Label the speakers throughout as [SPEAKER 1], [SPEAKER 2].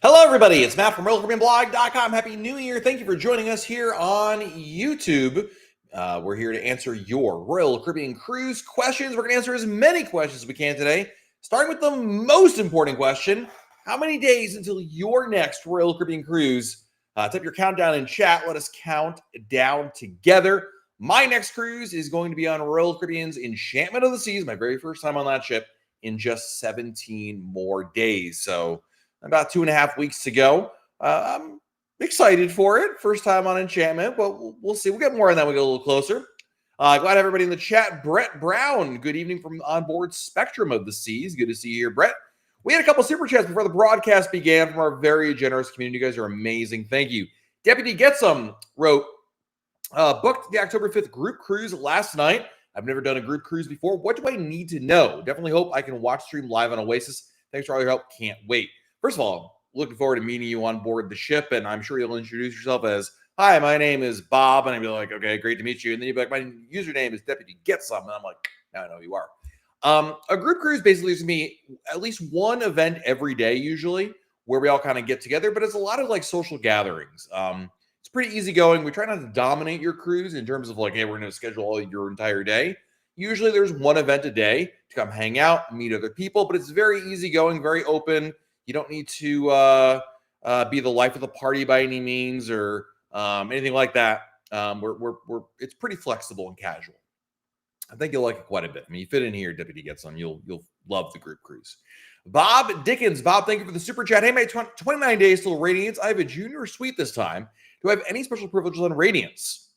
[SPEAKER 1] Hello, everybody. It's Matt from RoyalCaribbeanBlog.com. Happy New Year. Thank you for joining us here on YouTube. We're here to answer your Royal Caribbean cruise questions. We're going to answer as many questions as we can today, starting with the most important question. How many days until your next Royal Caribbean cruise? Type your countdown in chat. Let us count down together. My next cruise is going to be on Royal Caribbean's Enchantment of the Seas, my very first time on that ship, in just 17 more days. So about 2.5 weeks to go. I'm excited for it. First time on Enchantment, but we'll see. We'll get more on that when we get a little closer. Glad to have everybody in the chat. Brett Brown, good evening from on board Spectrum of the Seas. Good to see you here, Brett. We had a couple super chats before the broadcast began from our very generous community. You guys are amazing. Thank you. Deputy Getsum wrote, booked the October 5th group cruise last night. I've never done a group cruise before. What do I need to know? Definitely hope I can watch stream live on Oasis. Thanks for all your help. Can't wait. First of all, looking forward to meeting you on board the ship, and I'm sure you'll introduce yourself as, hi, my name is Bob, and I'll be like, okay, great to meet you. And then you'll be like, my username is Deputy Get Some, and I'm like, now I know who you are. A group cruise basically is to me at least one event every day, usually, where we all kind of get together, but it's a lot of like social gatherings. It's pretty easygoing. We try not to dominate your cruise in terms of like, hey, we're going to schedule your entire day. Usually there's one event a day to come hang out, meet other people, but it's very easygoing, very open. You don't need to be the life of the party by any means or anything like that. It's pretty flexible and casual. I think you'll like it quite a bit. I mean, you fit in here, Deputy Gets Some. You'll love the group cruise. Bob Dickens. Bob, thank you for the super chat. Hey, mate, 29 days till Radiance. I have a junior suite this time. Do I have any special privileges on Radiance?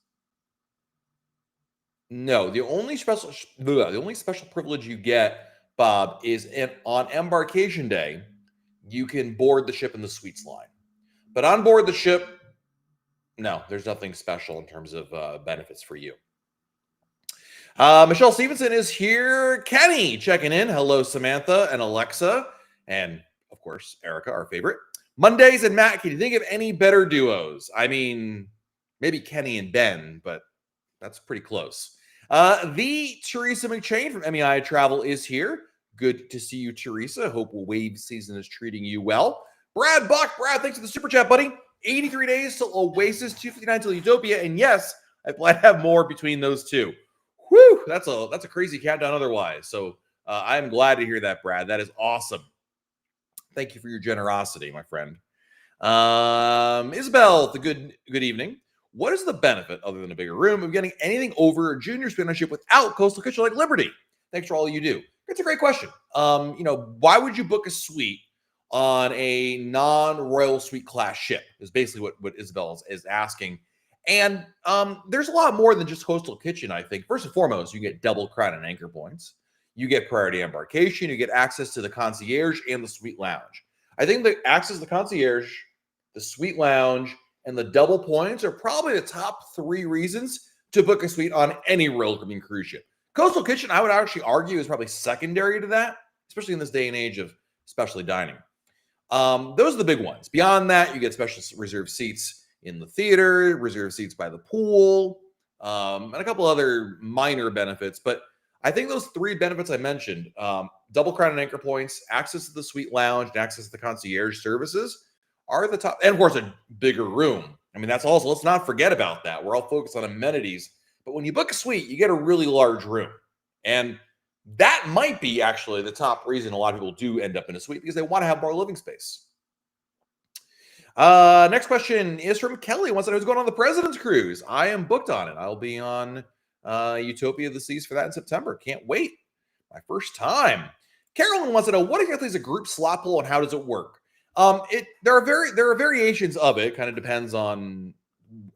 [SPEAKER 1] No. The only special privilege you get, Bob, is on embarkation day. You can board the ship in the suites line. But on board the ship, no, there's nothing special in terms of benefits for you. Michelle Stevenson is here. Kenny checking in. Hello, Samantha and Alexa. And, of course, Erica, our favorite. Mondays and Matt, can you think of any better duos? I mean, maybe Kenny and Ben, but that's pretty close. The Teresa McChain from MEI Travel is here. Good to see you, Teresa. Hope wave season is treating you well. Brad Buck. Brad, thanks for the super chat, buddy. 83 days till Oasis, 259 till Utopia. And yes, I plan to have more between those two. Whew, that's a crazy countdown otherwise. So I'm glad to hear that, Brad. That is awesome. Thank you for your generosity, my friend. Isabel, good evening. What is the benefit, other than a bigger room, of getting anything over a junior spin on ship without coastal kitchen like Liberty? Thanks for all you do. It's a great question. Why would you book a suite on a non-Royal Suite class ship is basically what Isabel is asking. And there's a lot more than just coastal kitchen, I think. First and foremost, you get double crown and anchor points. You get priority embarkation. You get access to the concierge and the suite lounge. I think the access to the concierge, the suite lounge, and the double points are probably the top 3 reasons to book a suite on any Royal Caribbean cruise ship. Coastal kitchen, I would actually argue, is probably secondary to that, especially in this day and age of specialty dining. Those are the big ones. Beyond that, you get special reserved seats in the theater, reserved seats by the pool, and a couple other minor benefits. But I think those 3 benefits I mentioned, double crown and anchor points, access to the suite lounge, and access to the concierge services are the top. And of course, a bigger room. I mean, that's also, let's not forget about that. We're all focused on amenities. But when you book a suite, you get a really large room. And that might be actually the top reason a lot of people do end up in a suite, because they want to have more living space. Next question is from Kelly. Wants to know who's going on the President's Cruise. I am booked on it. I'll be on Utopia of the Seas for that in September. Can't wait. My first time. Carolyn wants to know, what exactly is a group slot pool and how does it work? There are variations of it. Kind of depends on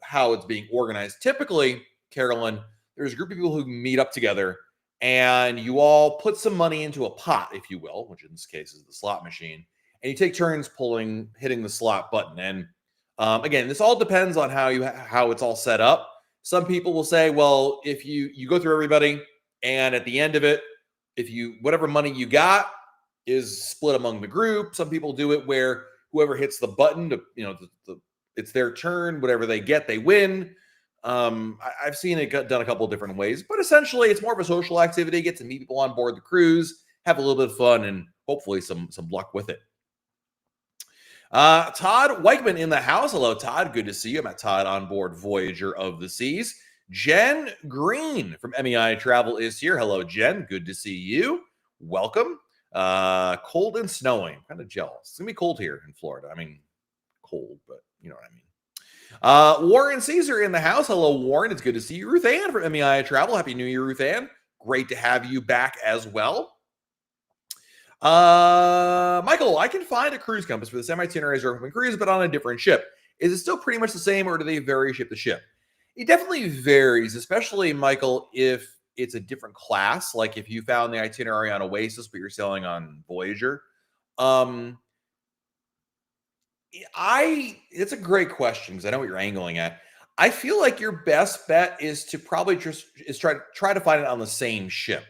[SPEAKER 1] how it's being organized. Typically, Carolyn, there's a group of people who meet up together and you all put some money into a pot, if you will, which in this case is the slot machine, and you take turns hitting the slot button. And again, this all depends on how it's all set up. Some people will say, well, if you go through everybody, and at the end of it, whatever money you got is split among the group. Some people do it where whoever hits the button it's their turn. Whatever they get, they win. I've seen it done a couple of different ways, but essentially it's more of a social activity. Get to meet people on board the cruise, have a little bit of fun, and hopefully some luck with it. Todd Weichman in the house. Hello, Todd. Good to see you. I'm at Todd on board Voyager of the Seas. Jen Green from MEI Travel is here. Hello, Jen. Good to see you. Welcome. Cold and snowing. I'm kind of jealous. It's going to be cold here in Florida. I mean, cold, but you know what I mean. Warren Caesar in the house. Hello, Warren. It's good to see you. Ruth Ann from MEI Travel. Happy New Year, Ruth Ann. Great to have you back as well. Michael, I can find a cruise compass for the same itinerary as Open Cruise, but on a different ship. Is it still pretty much the same, or do they vary ship to ship? It definitely varies, especially, Michael, if it's a different class. Like if you found the itinerary on Oasis, but you're sailing on Voyager. It's a great question because I know what you're angling at. I feel like your best bet is to probably just try to find it on the same ship.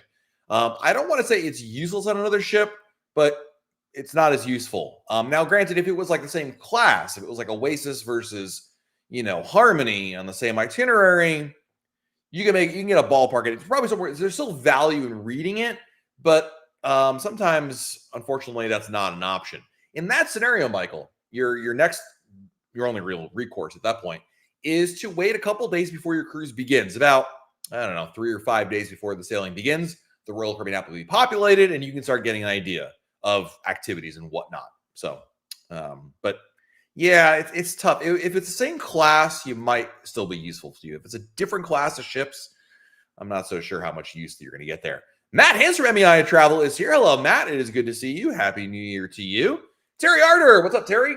[SPEAKER 1] I don't want to say it's useless on another ship, but it's not as useful. Now, granted, if it was like the same class, if it was like Oasis versus, Harmony on the same itinerary, you can get a ballpark. It's probably somewhere. There's still value in reading it, but sometimes, unfortunately, that's not an option. In that scenario, Michael, your only real recourse at that point is to wait a couple days before your cruise begins. About 3 or 5 days before the sailing begins. The Royal Caribbean app will be populated, and you can start getting an idea of activities and whatnot. So, but yeah, it's tough. If it's the same class, you might still be useful to you. If it's a different class of ships, I'm not so sure how much use you're going to get there. Matt Hans from MEI Travel is here. Hello, Matt. It is good to see you. Happy New Year to you. Terry Arter. What's up, Terry?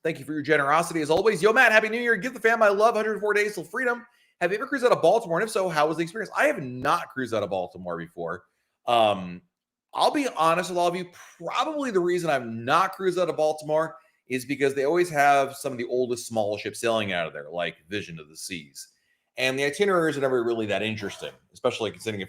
[SPEAKER 1] Thank you for your generosity as always. Yo, Matt, Happy New Year. Give the fam my love. 104 days till freedom. Have you ever cruised out of Baltimore? And if so, how was the experience? I have not cruised out of Baltimore before. I'll be honest with all of you. Probably the reason I've not cruised out of Baltimore is because they always have some of the oldest small ships sailing out of there, like Vision of the Seas. And the itineraries are never really that interesting, especially considering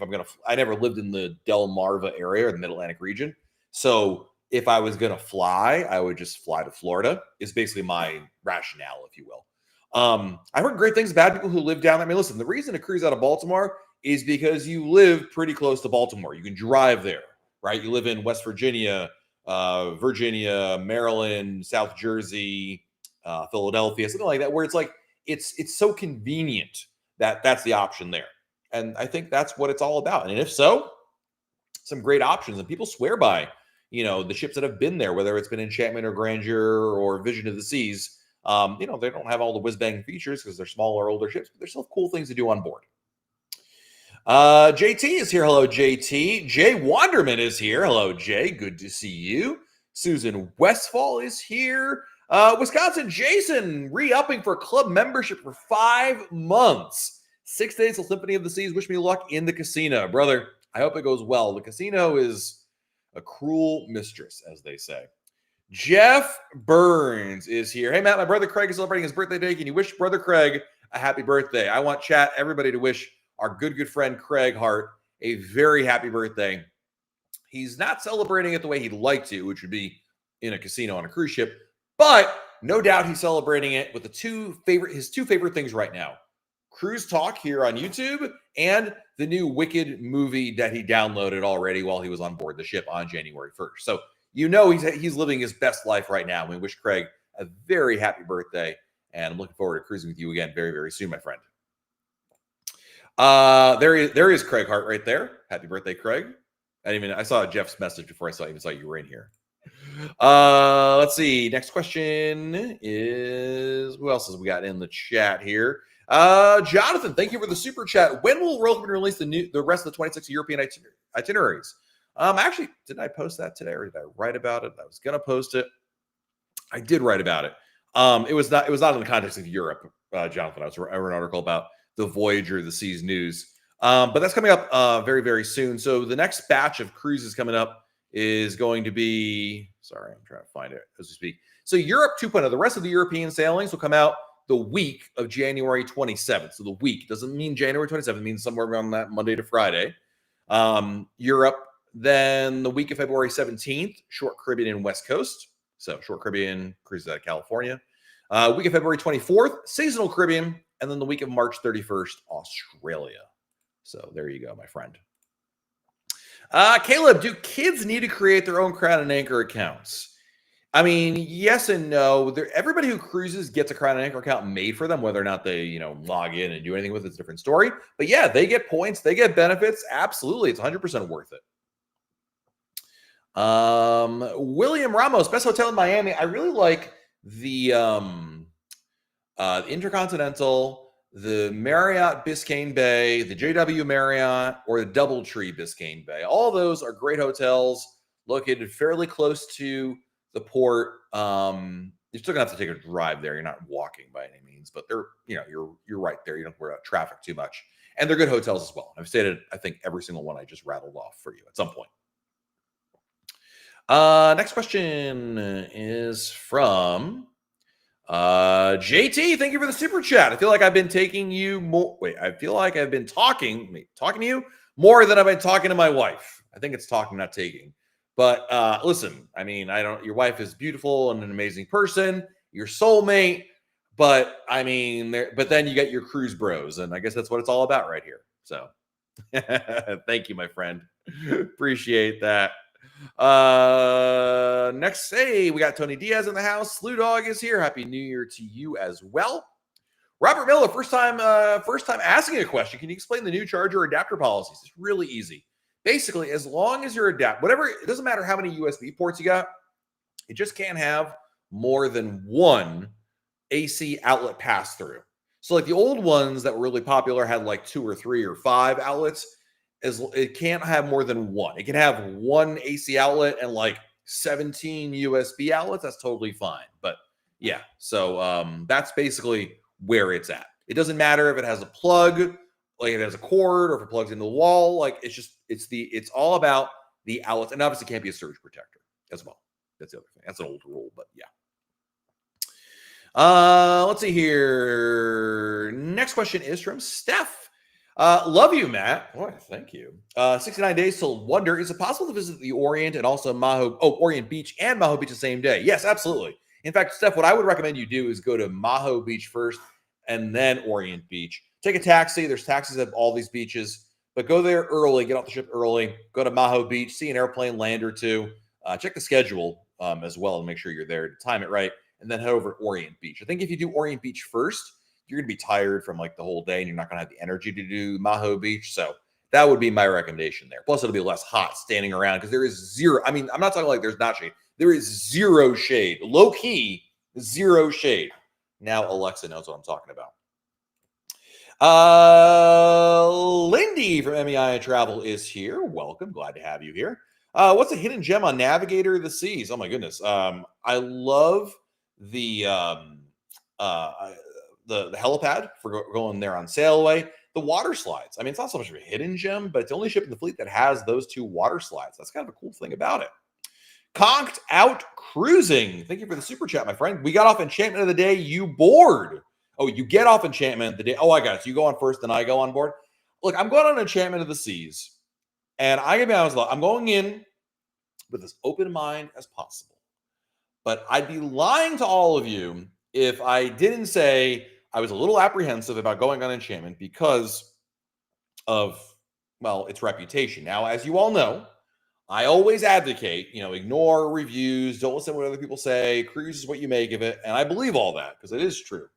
[SPEAKER 1] I never lived in the Delmarva area or the Mid-Atlantic region. So if I was going to fly, I would just fly to Florida, is basically my rationale, if you will. I've heard great things about people who live down there. I mean, listen, the reason to cruise out of Baltimore is because you live pretty close to Baltimore. You can drive there, right? You live in West Virginia, Virginia, Maryland, South Jersey, Philadelphia, something like that, where it's like, it's so convenient that that's the option there. And I think that's what it's all about. And if so, some great options. And people swear by, the ships that have been there, whether it's been Enchantment or Grandeur or Vision of the Seas. They don't have all the whiz-bang features because they're smaller, older ships, but there's still cool things to do on board. JT is here. Hello, JT. Jay Wanderman is here. Hello, Jay. Good to see you. Susan Westfall is here. Wisconsin Jason re-upping for club membership for 5 months. 6 days till Symphony of the Seas. Wish me luck in the casino. Brother, I hope it goes well. The casino is a cruel mistress, as they say. Jeff Burns is here. Hey, Matt, my brother Craig is celebrating his birthday today. Can you wish brother Craig a happy birthday? I want everybody to wish our good friend Craig Hart a very happy birthday. He's not celebrating it the way he'd like to, which would be in a casino on a cruise ship, but no doubt he's celebrating it with his two favorite things right now. Cruise Talk here on YouTube and the new Wicked movie that he downloaded already while he was on board the ship on January 1st. So he's living his best life right now. We wish Craig a very happy birthday, and I'm looking forward to cruising with you again very, very soon, my friend. There is Craig Hart right there. Happy birthday, Craig. I saw Jeff's message before I even saw you were in here. Let's see. Next question is, who else has we got in the chat here? Jonathan, thank you for the super chat. When will Royal Caribbean release the rest of the 26 European itineraries? Actually, did I post that today or did I write about it? I was going to post it. I did write about it. It was not in the context of Europe, Jonathan. I wrote an article about the Voyager, the Seas news. But that's coming up very, very soon. So the next batch of cruises coming up is going to be, sorry, I'm trying to find it as we speak. So Europe 2.0, the rest of the European sailings will come out the week of January 27th. So the week doesn't mean January 27th, it means somewhere around that Monday to Friday. Europe, then the week of February 17th, Short Caribbean and West Coast. So Short Caribbean cruises out of California. Week of February 24th, Seasonal Caribbean. And then the week of March 31st, Australia. So there you go, my friend. Caleb, do kids need to create their own Crown and Anchor accounts? I mean, yes and no. Everybody who cruises gets a Crown and Anchor account made for them. Whether or not they, log in and do anything with it's a different story. But yeah, they get points, they get benefits. Absolutely, it's 100% worth it. William Ramos, best hotel in Miami. I really like the Intercontinental, the Marriott Biscayne Bay, the JW Marriott, or the Doubletree Biscayne Bay. All those are great hotels located fairly close to the port. You're still gonna have to take a drive there. You're not walking by any means, but they're, you're right there. You don't worry about traffic too much, and they're good hotels as well. I've stated, I think, every single one I just rattled off for you at some point. Next question is from JT. Thank you for the super chat. I feel like I've been taking you more. Wait, I feel like I've been talking to you more than I've been talking to my wife. I think it's talking, not taking. But listen, I mean, your wife is beautiful and an amazing person, your soulmate. But I mean, but then you get your cruise bros, and I guess that's what it's all about right here. So thank you, my friend. Appreciate that. Next, we got Tony Diaz in the house. Slew Dog is here. Happy New Year to you as well. Robert Miller, first time asking a question. Can you explain the new charger adapter policies? It's really easy. Basically, as long as you're whatever, it doesn't matter how many USB ports you got. It just can't have more than one AC outlet pass through. So like the old ones that were really popular had like 2 or 3 or 5 outlets. It can't have more than one. It can have one AC outlet and like 17 USB outlets. That's totally fine. But yeah, so that's basically where it's at. It doesn't matter if it has a plug, like it has a cord, or if it plugs into the wall. Like it's all about the outlets, and obviously it can't be a surge protector as well. That's the other thing. That's an old rule, but yeah. Let's see here. Next question is from Steph. Love you, Matt. Boy, thank you. 69 days till Wonder. Is it possible to visit the Orient and also Orient Beach and Maho Beach the same day? Yes, absolutely. In fact, Steph, what I would recommend you do is go to Maho Beach first and then Orient Beach. Take a taxi. There's taxis at all these beaches, but go there early, get off the ship early, go to Maho Beach, see an airplane land or two, check the schedule as well and make sure you're there to time it right, and then head over to Orient Beach. I think if you do Orient Beach first, you're going to be tired from like the whole day and you're not going to have the energy to do Maho Beach. So that would be my recommendation there. Plus, it'll be less hot standing around because there is zero. I mean, I'm not talking like there's not shade. There is zero shade. Low key, zero shade. Now Alexa knows what I'm talking about. Lindy from MEI Travel is here. Welcome. Glad to have you here. What's a hidden gem on Navigator of the Seas? Oh my goodness. I love the helipad for going there on sailaway. The water slides. I mean, it's not so much of a hidden gem, but it's the only ship in the fleet that has those 2 water slides. That's kind of a cool thing about it. Conked Out Cruising. Thank you for the super chat, my friend. We got off Enchantment of the Day. You bored. Oh, you get off Enchantment of the Day. Oh, I got it. So you go on first, then I go on board. Look, I'm going on Enchantment of the Seas. And I can be honest, I'm going in with as open mind as possible. But I'd be lying to all of you if I didn't say I was a little apprehensive about going on Enchantment because of, well, its reputation. Now, as you all know, I always advocate, ignore reviews, don't listen to what other people say, cruise is what you make of it. And I believe all that because it is true.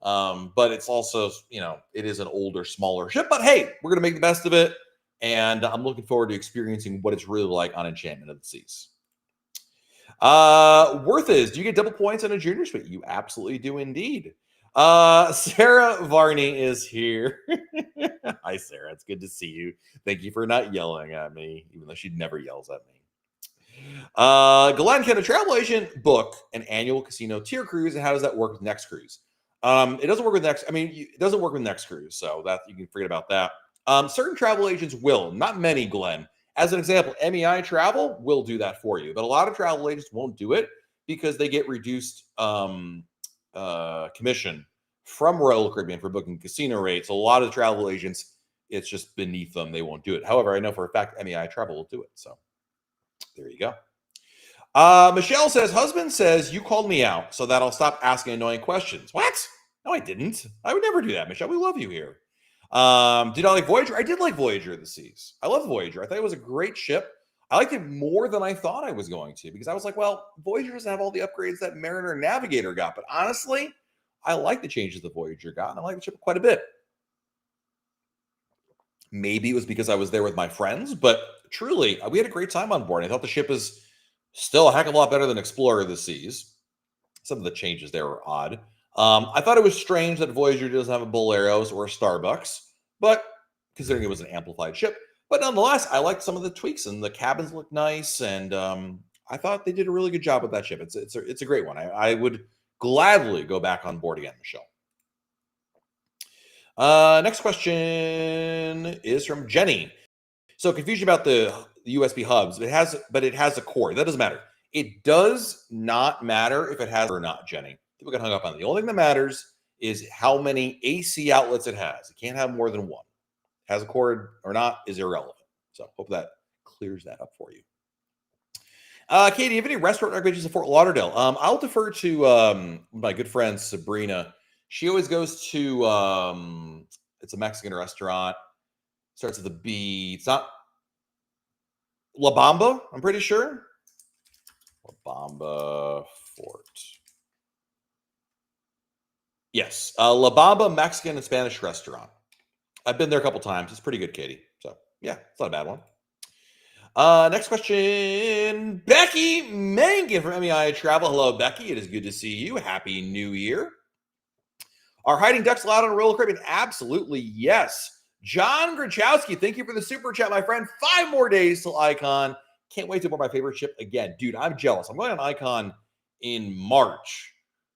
[SPEAKER 1] But it's also, it is an older, smaller ship. But hey, we're going to make the best of it. And I'm looking forward to experiencing what it's really like on Enchantment of the Seas. Worth is, do you get double points on a junior suite? You absolutely do indeed. Sarah Varney is here. Hi, Sarah. It's good to see you. Thank you for not yelling at me, even though she never yells at me. Glenn, can a travel agent book an annual casino tier cruise, and how does that work with Next Cruise? It doesn't work with Next. It doesn't work with Next Cruise, so that you can forget about that. Certain travel agents will, not many, Glenn. As an example, MEI Travel will do that for you, but a lot of travel agents won't do it because they get reduced commission from Royal Caribbean for booking casino rates. A lot of travel agents, it's just beneath them. They won't do it. However, I know for a fact MEI Travel will do it. So there you go. Michelle says, husband says you called me out so that I'll stop asking annoying questions. What? No, I didn't. I would never do that, Michelle. We love you here. Did I like Voyager? I did like Voyager of the Seas. I love Voyager. I thought it was a great ship. I liked it more than I thought I was going to, because I was like, well, Voyager doesn't have all the upgrades that Mariner and Navigator got. But honestly, I like the changes the Voyager got, and I like the ship quite a bit. Maybe it was because I was there with my friends, but truly, we had a great time on board. I thought the ship is still a heck of a lot better than Explorer of the Seas. Some of the changes there were odd. I thought it was strange that Voyager doesn't have a Boleros or a Starbucks, but considering it was an amplified ship. But nonetheless, I liked some of the tweaks, and the cabins look nice, and I thought they did a really good job with that ship. It's a great one. I would gladly go back on board again, Michelle. Next question is from Jenny. So confusion about the USB hubs. It has a cord. That doesn't matter. It does not matter if it has or not, Jenny. People get hung up on it. The only thing that matters is how many AC outlets it has. It can't have more than one. Has a cord or not is irrelevant. So hope that clears that up for you. Katie, do you have any restaurant recommendations in Fort Lauderdale? I'll defer to my good friend Sabrina. She always goes to it's a Mexican restaurant. Starts with a B. It's not La Bamba, I'm pretty sure. La Bamba Fort. Yes, La Bamba Mexican and Spanish restaurant. I've been there a couple times. It's pretty good, Katie. So yeah, it's not a bad one. Next question, Becky Mangan from MEI Travel. Hello, Becky. It is good to see you. Happy New Year. Are hiding ducks allowed on Royal Caribbean? Absolutely, yes. John Grachowski, thank you for the super chat, my friend. 5 more days till Icon. Can't wait to board my favorite ship again. Dude, I'm jealous. I'm going on Icon in March,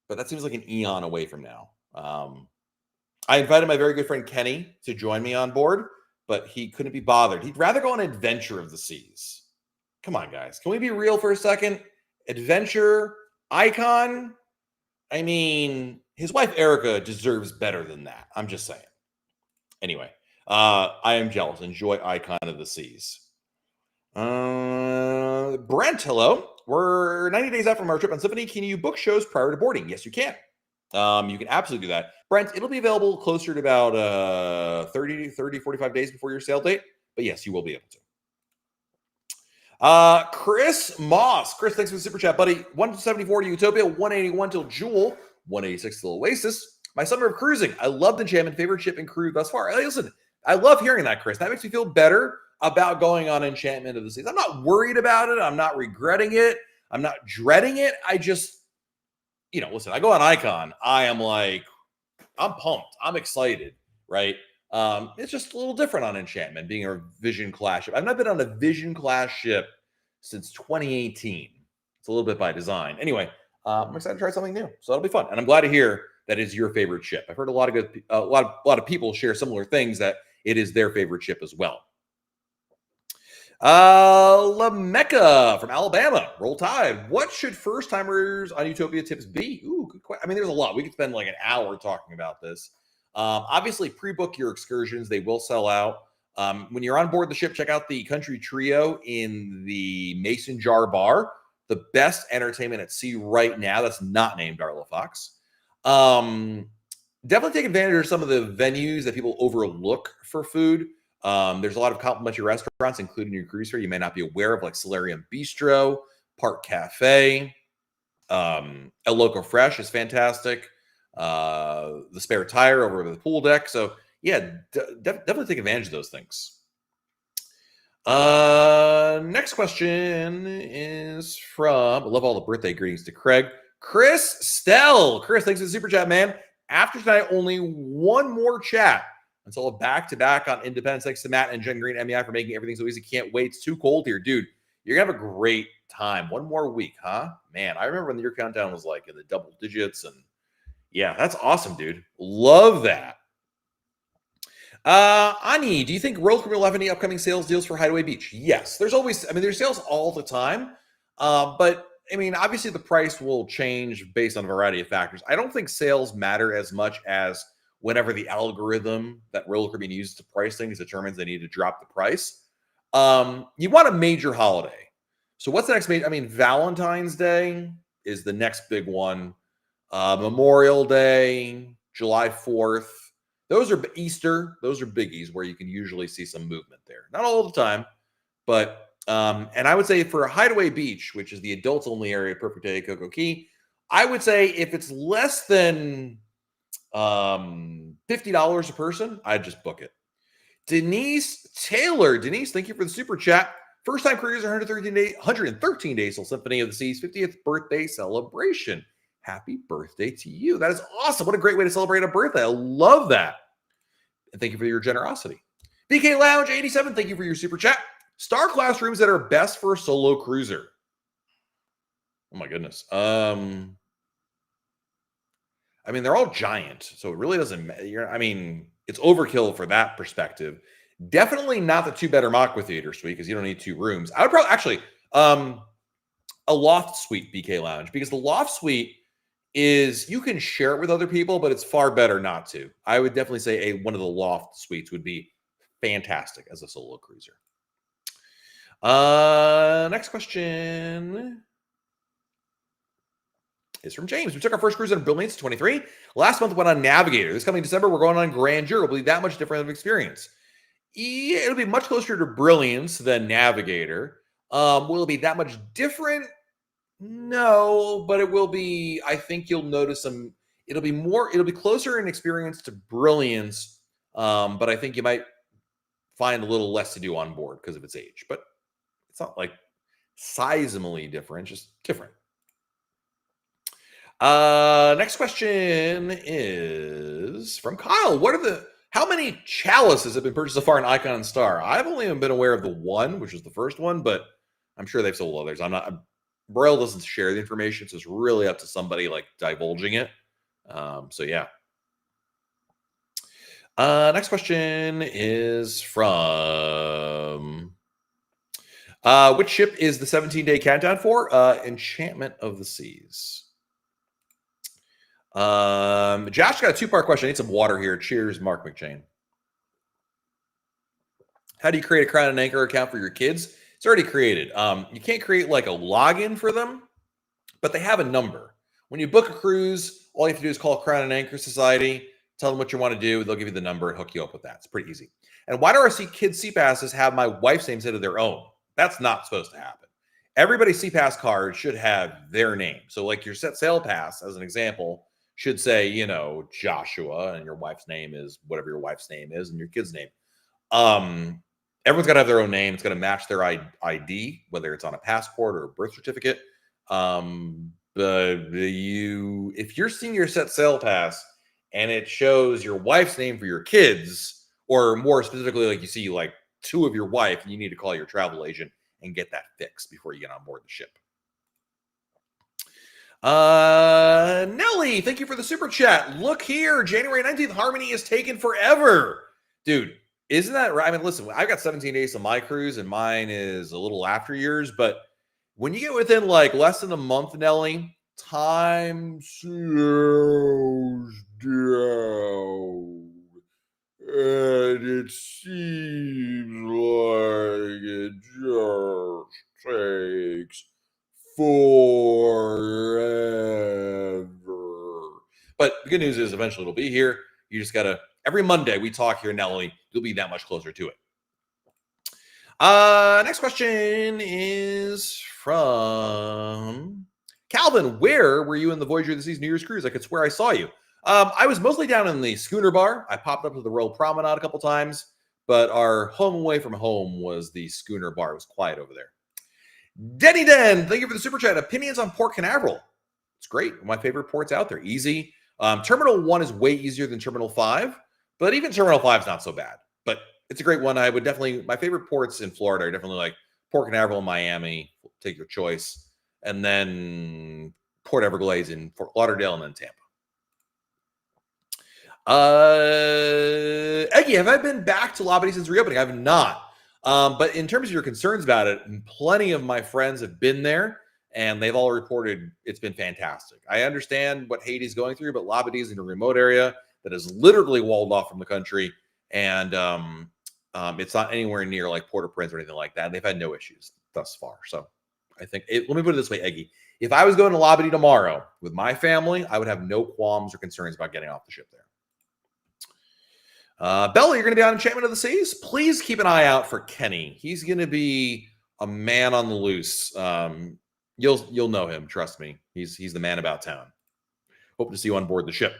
[SPEAKER 1] but that seems like an eon away from now. I invited my very good friend Kenny to join me on board, but he couldn't be bothered. He'd rather go on Adventure of the Seas. Come on, guys. Can we be real for a second? Adventure, Icon. I mean, his wife Erica deserves better than that. I'm just saying. Anyway, I am jealous. Enjoy Icon of the Seas. Brent, hello. We're 90 days out from our trip on Symphony. Can you book shows prior to boarding? Yes, you can. You can absolutely do that. Brent, it'll be available closer to about 45 days before your sale date. But yes, you will be able to. Chris Moss. Chris, thanks for the super chat, buddy. 174 to Utopia, 181 till Jewel, 186 till Oasis. My summer of cruising. I loved Enchantment. Favorite ship and crew thus far. Hey, listen, I love hearing that, Chris. That makes me feel better about going on Enchantment of the Seas. I'm not worried about it. I'm not regretting it. I'm not dreading it. I just, listen, I go on Icon. I am like, I'm pumped. I'm excited, right? It's just a little different on Enchantment, being a Vision class ship. I've not been on a Vision class ship since 2018. It's a little bit by design. Anyway, I'm excited to try something new, so that'll be fun. And I'm glad to hear that is your favorite ship. I've heard a lot of people share similar things, that it is their favorite ship as well. La Mecca from Alabama. Roll Tide. What should first timers on Utopia tips be? Ooh, good question. I mean, there's a lot. We could spend like an hour talking about this. Obviously, pre-book your excursions. They will sell out. When you're on board the ship, check out the Country Trio in the Mason Jar Bar. The best entertainment at sea right now. That's not named Darla Fox. Definitely take advantage of some of the venues that people overlook for food. There's a lot of complimentary restaurants, including your cruise here, you may not be aware of, like Solarium Bistro, Park Cafe, El Loco Fresh is fantastic. The Spare Tire over the pool deck. So yeah, definitely take advantage of those things. Next question is from, I love all the birthday greetings to Craig. Chris Stell. Chris, thanks for the super chat, man. After tonight, only one more chat until a back-to-back on Independence. Thanks to Matt and Jen Green, MEI, for making everything so easy. Can't wait. It's too cold here. Dude, you're going to have a great time. One more week, huh? Man, I remember when your countdown was like in the double digits. And yeah, that's awesome, dude. Love that. Ani, do you think Royal Caribbean will have any upcoming sales deals for Hideaway Beach? Yes. There's sales all the time. But I mean, obviously the price will change based on a variety of factors. I don't think sales matter as much as whenever the algorithm that Royal Caribbean uses to price things determines they need to drop the price. You want a major holiday. So what's the next major? I mean, Valentine's Day is the next big one. Memorial Day, July 4th. Those are Easter. Those are biggies where you can usually see some movement there. Not all the time, but And I would say for Hideaway Beach, which is the adults only area, Perfect Day, Cocoa Key, I would say if it's less than $50 a person, I'd just book it. Denise Taylor. Denise, thank you for the super chat. First time cruiser, 113 days till Symphony of the Seas 50th birthday celebration. Happy birthday to you. That is awesome. What a great way to celebrate a birthday. I love that. And thank you for your generosity. BK Lounge 87, thank you for your super chat. Star class rooms that are best for a solo cruiser. Oh my goodness. I mean, they're all giant, so it really doesn't matter. I mean, it's overkill for that perspective. Definitely not the 2-bedroom aqua theater suite because you don't need 2 rooms. I would probably actually a loft suite BK Lounge, because the loft suite is you can share it with other people, but it's far better not to. I would definitely say one of the loft suites would be fantastic as a solo cruiser. Next question is from James. We took our first cruise on Brilliance 23. Last month went on Navigator. This coming December, we're going on Grandeur. It'll be that much different of an experience. Yeah, it'll be much closer to Brilliance than Navigator. Will it be that much different? No, but it will be. I think you'll notice some. It'll be closer in experience to Brilliance, but I think you might find a little less to do on board because of its age. But it's not like sizably different, just different. Next question is from Kyle. How many chalices have been purchased so far in Icon and Star? I've only been aware of the one, which was the first one, but I'm sure they've sold others. Braille doesn't share the information, so it's really up to somebody like divulging it. So yeah. Next question is from which ship is the 17-day countdown for? Enchantment of the Seas. Josh got a 2-part question. I need some water here. Cheers, Mark McChain. How do you create a Crown and Anchor account for your kids? It's already created. You can't create like a login for them, but they have a number. When you book a cruise, all you have to do is call Crown and Anchor Society, tell them what you want to do. They'll give you the number and hook you up with that. It's pretty easy. And why do our kids' SeaPasses have my wife's name instead of their own? That's not supposed to happen. Everybody's SeaPass card should have their name. So like your set sail pass, as an example, should say, Joshua, and your wife's name is whatever your wife's name is, and your kid's name. Everyone's got to have their own name. It's got to match their ID, whether it's on a passport or a birth certificate. If you're seeing your set sail pass and it shows your wife's name for your kids, or more specifically, like you see like 2 of your wife, and you need to call your travel agent and get that fixed before you get on board the ship. Nelly, thank you for the super chat. Look here, January 19th, Harmony is taken forever. Dude, isn't that right? I mean, listen, I've got 17 days on my cruise, and mine is a little after yours, but when you get within like less than a month, Nelly, time slows down. And it seems like it just takes forever. But the good news is eventually it'll be here. You just gotta, every Monday we talk here, Nelly, you'll be that much closer to it. Next question is from Calvin. Where were you in the Voyager of the Seas New Year's cruise? I could swear I saw you. I was mostly down in the Schooner Bar. I popped up to the Royal Promenade a couple times, but our home away from home was the Schooner Bar. It was quiet over there. Denny Den, thank you for the super chat. Opinions on Port Canaveral. It's great. My favorite ports out there. Easy. Terminal 1 is way easier than Terminal 5, but even Terminal 5 is not so bad. But it's a great one. I would definitely, my favorite ports in Florida are definitely like Port Canaveral and Miami. Take your choice. And then Port Everglades in Fort Lauderdale, and then Tampa. Eggy, have I been back to Labadee since reopening? I have not. But in terms of your concerns about it, plenty of my friends have been there, and they've all reported it's been fantastic. I understand what Haiti's going through, but Labadee is in a remote area that is literally walled off from the country, and it's not anywhere near like Port-au-Prince or anything like that. They've had no issues thus far. So I think, let me put it this way, Eggy. If I was going to Labadee tomorrow with my family, I would have no qualms or concerns about getting off the ship there. Bella, you're going to be on Enchantment of the Seas. Please keep an eye out for Kenny. He's going to be a man on the loose. You'll know him. Trust me. He's the man about town. Hope to see you on board the ship.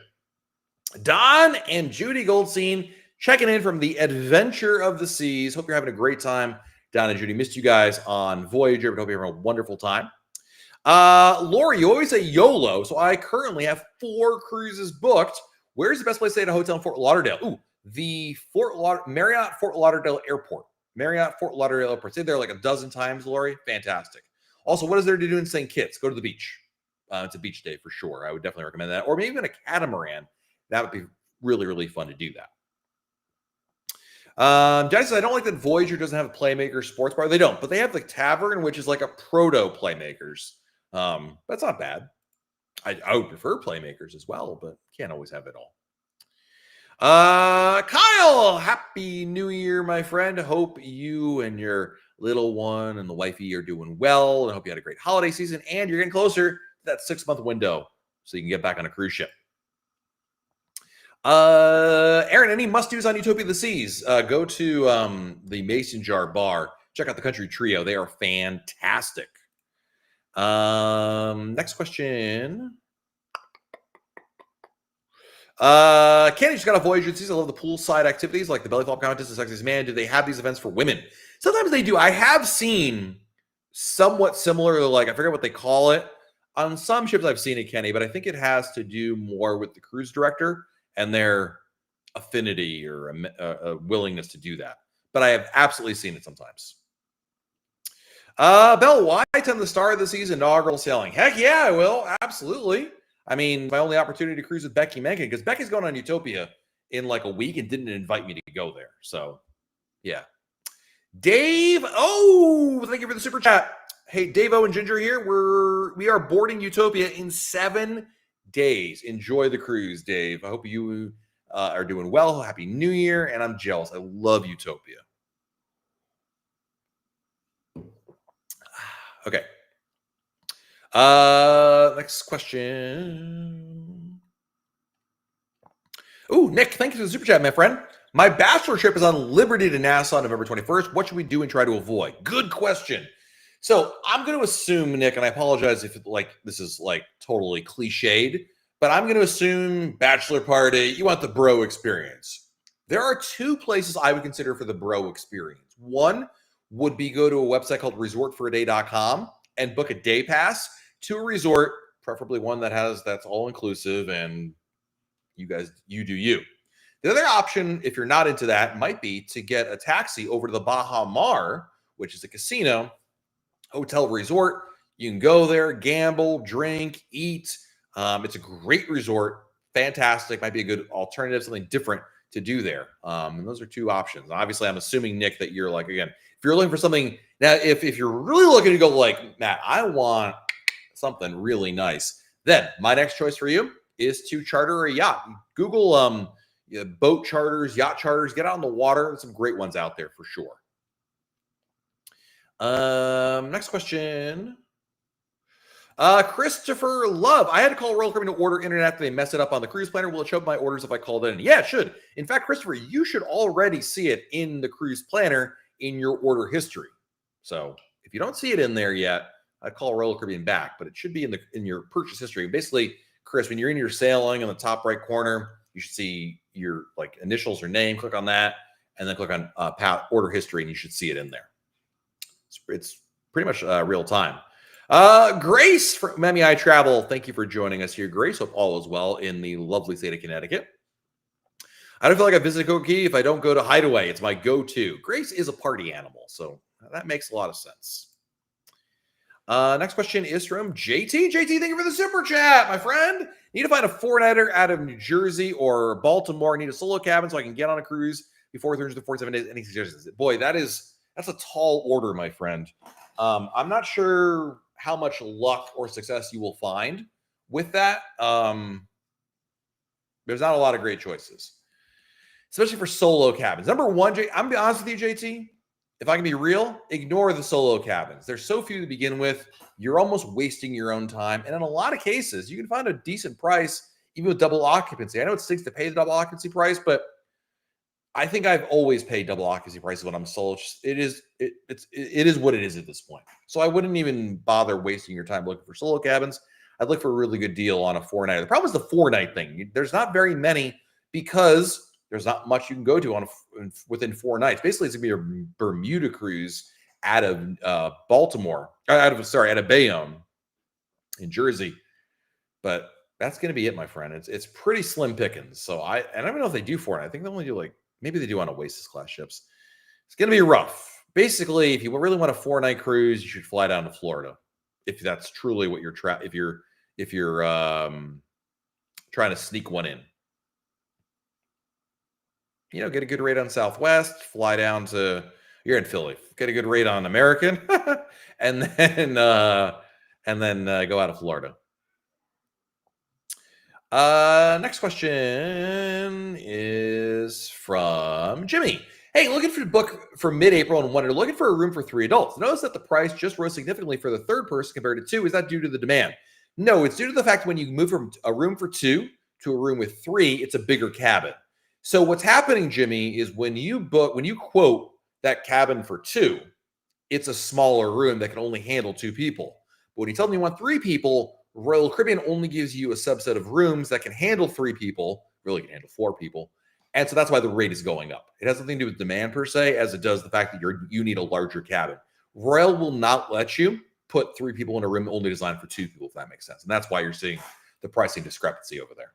[SPEAKER 1] Don and Judy Goldstein checking in from the Adventure of the Seas. Hope you're having a great time. Don and Judy, missed you guys on Voyager, but hope you're having a wonderful time. Lori, you always say YOLO, so I currently have 4 cruises booked. Where's the best place to stay at a hotel in Fort Lauderdale? Ooh, the Marriott Fort Lauderdale Airport. Marriott Fort Lauderdale Airport. Stayed there like a dozen times, Lori. Fantastic. Also, what is there to do in St. Kitts? Go to the beach. It's a beach day for sure. I would definitely recommend that. Or maybe even a catamaran. That would be really, really fun to do that. Johnny says, I don't like that Voyager doesn't have a Playmaker sports bar. They don't, but they have the Tavern, which is like a proto Playmakers. That's not bad. I would prefer Playmakers as well, but can't always have it all. Kyle, happy New Year, my friend. Hope you and your little one and the wifey are doing well, and I hope you had a great holiday season, and you're getting closer to that 6-month window so you can get back on a cruise ship. Aaron, any must-dos on Utopia of the Seas? Go to the Mason Jar Bar. Check out the Country Trio. They are fantastic. Next question. Kenny just got a Voyager Seas. I love the poolside activities like the belly flop contest and Sexiest Man. Do they have these events for women? Sometimes they do. I have seen somewhat similar, like I forget what they call it. On some ships I've seen it, Kenny, but I think it has to do more with the cruise director and their affinity or a willingness to do that. But I have absolutely seen it sometimes. Bell, why attend the start of the season inaugural sailing? Heck yeah, I will. Absolutely. I mean, my only opportunity to cruise with Becky Mencken, because Becky's going on Utopia in like a week and didn't invite me to go there. So, yeah. Dave, thank you for the super chat. Hey, Dave O and Ginger here. We are boarding Utopia in 7 days. Enjoy the cruise, Dave. I hope you are doing well. Happy New Year, and I'm jealous. I love Utopia. Okay. Next question. Ooh, Nick, thank you for the super chat, my friend. My bachelor trip is on Liberty to Nassau November 21st. What should we do and try to avoid? Good question. So I'm going to assume, Nick, and I apologize if this is like totally cliched, but I'm going to assume bachelor party, you want the bro experience. There are 2 places I would consider for the bro experience. One would be go to a website called resortforaday.com and book a day pass to a resort, preferably one that's all inclusive, and you do you. The other option, if you're not into that, might be to get a taxi over to the Baja Mar, which is a casino, hotel, resort. You can go there, gamble, drink, eat. It's a great resort. Fantastic. Might be a good alternative, something different to do there. And those are 2 options. Obviously, I'm assuming, Nick, that you're like, again, if you're looking for something now, if you're really looking to go like, Matt, I want something really nice, then my next choice for you is to charter a yacht. Google boat charters, yacht charters, get out on the water. There's some great ones out there for sure. Next question. Christopher Love. I had to call Royal Caribbean to order internet after they messed it up on the cruise planner. Will it show up my orders if I called in? Yeah, it should. In fact, Christopher, you should already see it in the cruise planner in your order history. So if you don't see it in there yet, I'd call Royal Caribbean back, but it should be in your purchase history. Basically, Chris, when you're in your sailing in the top right corner, you should see your initials or name. Click on that, and then click on order history, and you should see it in there. It's pretty much real time. Grace from MEI Travel, thank you for joining us here, Grace. Hope all is well in the lovely state of Connecticut. I don't feel like I visit Coco Key if I don't go to Hideaway. It's my go-to. Grace is a party animal, so that makes a lot of sense. Next question is from JT. JT, thank you for the super chat, my friend. Need to find a 4-nighter out of New Jersey or Baltimore. Need a solo cabin so I can get on a cruise before 347 days. Any suggestions? Boy, that's a tall order, my friend. I'm not sure how much luck or success you will find with that. There's not a lot of great choices, especially for solo cabins. Number one, I'm going to be honest with you, JT. If I can be real, ignore the solo cabins. There's so few to begin with. You're almost wasting your own time. And in a lot of cases, you can find a decent price, even with double occupancy. I know it stinks to pay the double occupancy price, but I think I've always paid double occupancy prices when I'm solo. It is what it is at this point. So I wouldn't even bother wasting your time looking for solo cabins. I'd look for a really good deal on a 4-night. The problem is the 4-night thing. There's not very many because there's not much you can go to within 4 nights. Basically, it's gonna be a Bermuda cruise out of Baltimore, out of Bayonne in Jersey, but that's going to be it, my friend. It's pretty slim pickings. So I don't even know if they do 4 nights. I think they only do maybe they do on Oasis class ships. It's going to be rough. Basically, if you really want a 4-night cruise, you should fly down to Florida. If that's truly what you're if you're trying to sneak one in. Get a good rate on Southwest, fly down to, you're in Philly, get a good rate on American, and then go out of Florida. Next question is from Jimmy. Hey, looking for a book for mid-April and looking for a room for 3 adults. Notice that the price just rose significantly for the third person compared to 2. Is that due to the demand? No, it's due to the fact that when you move from a room for 2 to a room with 3, it's a bigger cabin. So what's happening, Jimmy, is when you quote that cabin for 2, it's a smaller room that can only handle 2 people. But when you tell them you want 3 people, Royal Caribbean only gives you a subset of rooms that can handle 3 people, really can handle 4 people. And so that's why the rate is going up. It has nothing to do with demand per se, as it does the fact that you need a larger cabin. Royal will not let you put 3 people in a room only designed for 2 people, if that makes sense. And that's why you're seeing the pricing discrepancy over there.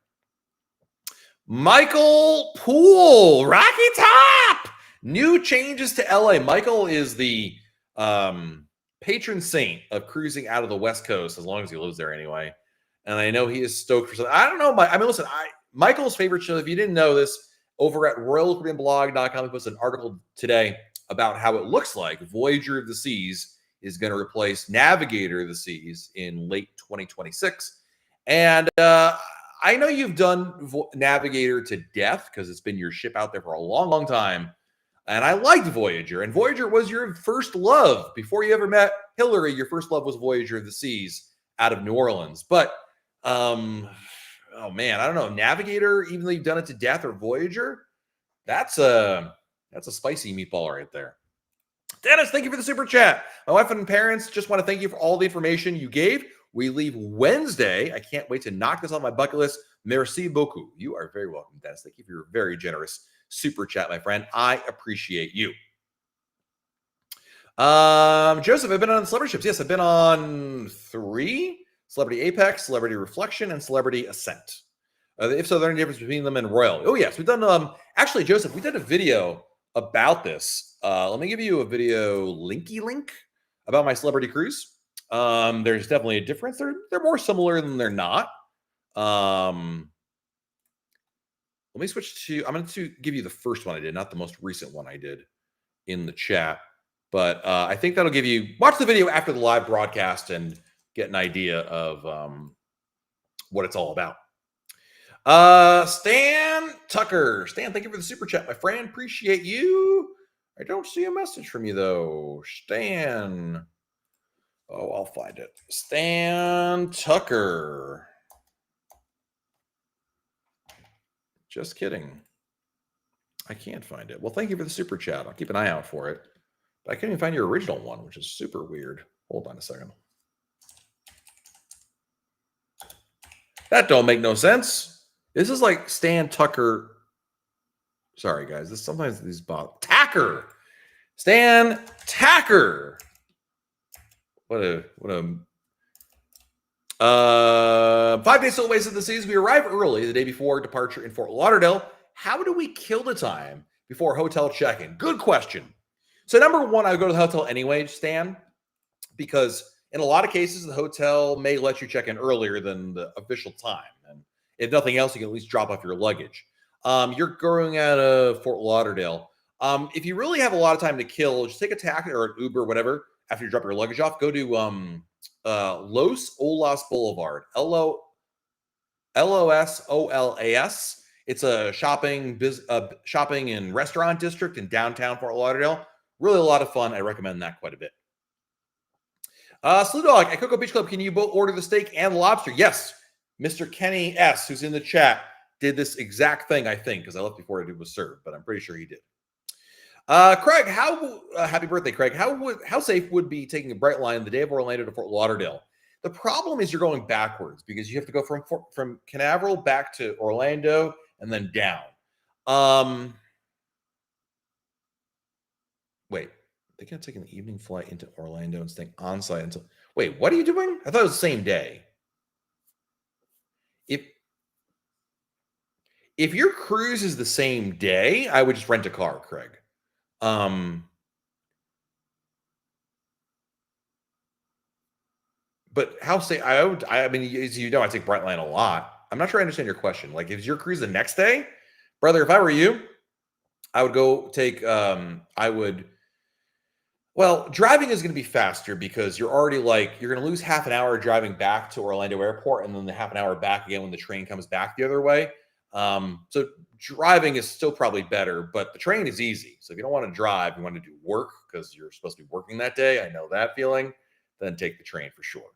[SPEAKER 1] Michael Poole, Rocky Top. New changes to LA. Michael is the patron saint of cruising out of the West Coast, as long as he lives there anyway. And I know he is stoked for something. I don't know. Listen, Michael's favorite show, if you didn't know this, over at royalcaribbeanblog.com, he posted an article today about how it looks like Voyager of the Seas is going to replace Navigator of the Seas in late 2026. And I know you've done Navigator to death because it's been your ship out there for a long, long time. And I liked Voyager. And Voyager was your first love. Before you ever met Hillary, your first love was Voyager of the Seas out of New Orleans. But, oh man, I don't know. Navigator, even though you've done it to death, or Voyager, that's a spicy meatball right there. Dennis, thank you for the super chat. My wife and parents just want to thank you for all the information you gave. We leave Wednesday. I can't wait to knock this on my bucket list. Merci beaucoup. You are very welcome, Dennis. Thank you for your very generous super chat, my friend. I appreciate you. Joseph, I've been on celebrity ships. Yes, I've been on 3. Celebrity Apex, Celebrity Reflection, and Celebrity Ascent. If so, are there any difference between them and Royal? Oh, yes. We've done, actually, Joseph, we did a video about this. Let me give you a video linky link about my celebrity cruise. There's definitely a difference. They're more similar than they're not. Let me switch to, I'm going to give you the first one I did, not the most recent one I did in the chat. But I think that'll give you, watch the video after the live broadcast and get an idea of what it's all about. Stan Tucker. Stan, thank you for the super chat, my friend. Appreciate you. I don't see a message from you, though. Stan. Oh, I'll find it. Stan Tucker. Just kidding. I can't find it. Well, thank you for the super chat. I'll keep an eye out for it. But I couldn't even find your original one, which is super weird. Hold on a second. That don't make no sense. This is like Stan Tucker. Sorry, guys. Sometimes these bots. Tacker. Stan Tacker. What a 5 days till waste of the seas. We arrive early the day before departure in Fort Lauderdale. How do we kill the time before hotel check-in? Good question. So number one, I would go to the hotel anyway, Stan, because in a lot of cases, the hotel may let you check in earlier than the official time. And if nothing else, you can at least drop off your luggage. You're going out of Fort Lauderdale. If you really have a lot of time to kill, just take a taxi or an Uber, whatever, after you drop your luggage off. Go to Los Olas Boulevard, Losolas. It's a shopping and restaurant district in downtown Fort Lauderdale. Really a lot of fun. I recommend that quite a bit. Slew Dog at Cocoa Beach Club, can you both order the steak and lobster? Yes. Mr. Kenny S., who's in the chat, did this exact thing, I think, because I left before it was served, but I'm pretty sure he did. Craig, happy birthday, Craig. How safe would be taking a bright line the day of Orlando to Fort Lauderdale? The problem is you're going backwards because you have to go from Canaveral back to Orlando and then down. Wait, they can't take an evening flight into Orlando and staying on site until. Wait, what are you doing? I thought it was the same day. If your cruise is the same day, I would just rent a car, Craig. But how say I mean, as you know, I take Brightline a lot. I'm not sure I understand your question. Like, if your cruise the next day, brother, if I were you, I would go take well, driving is going to be faster because you're already you're going to lose half an hour driving back to Orlando Airport and then the half an hour back again when the train comes back the other way. So driving is still probably better, but the train is easy. So if you don't want to drive, you want to do work because you're supposed to be working that day. I know that feeling. Then take the train for sure.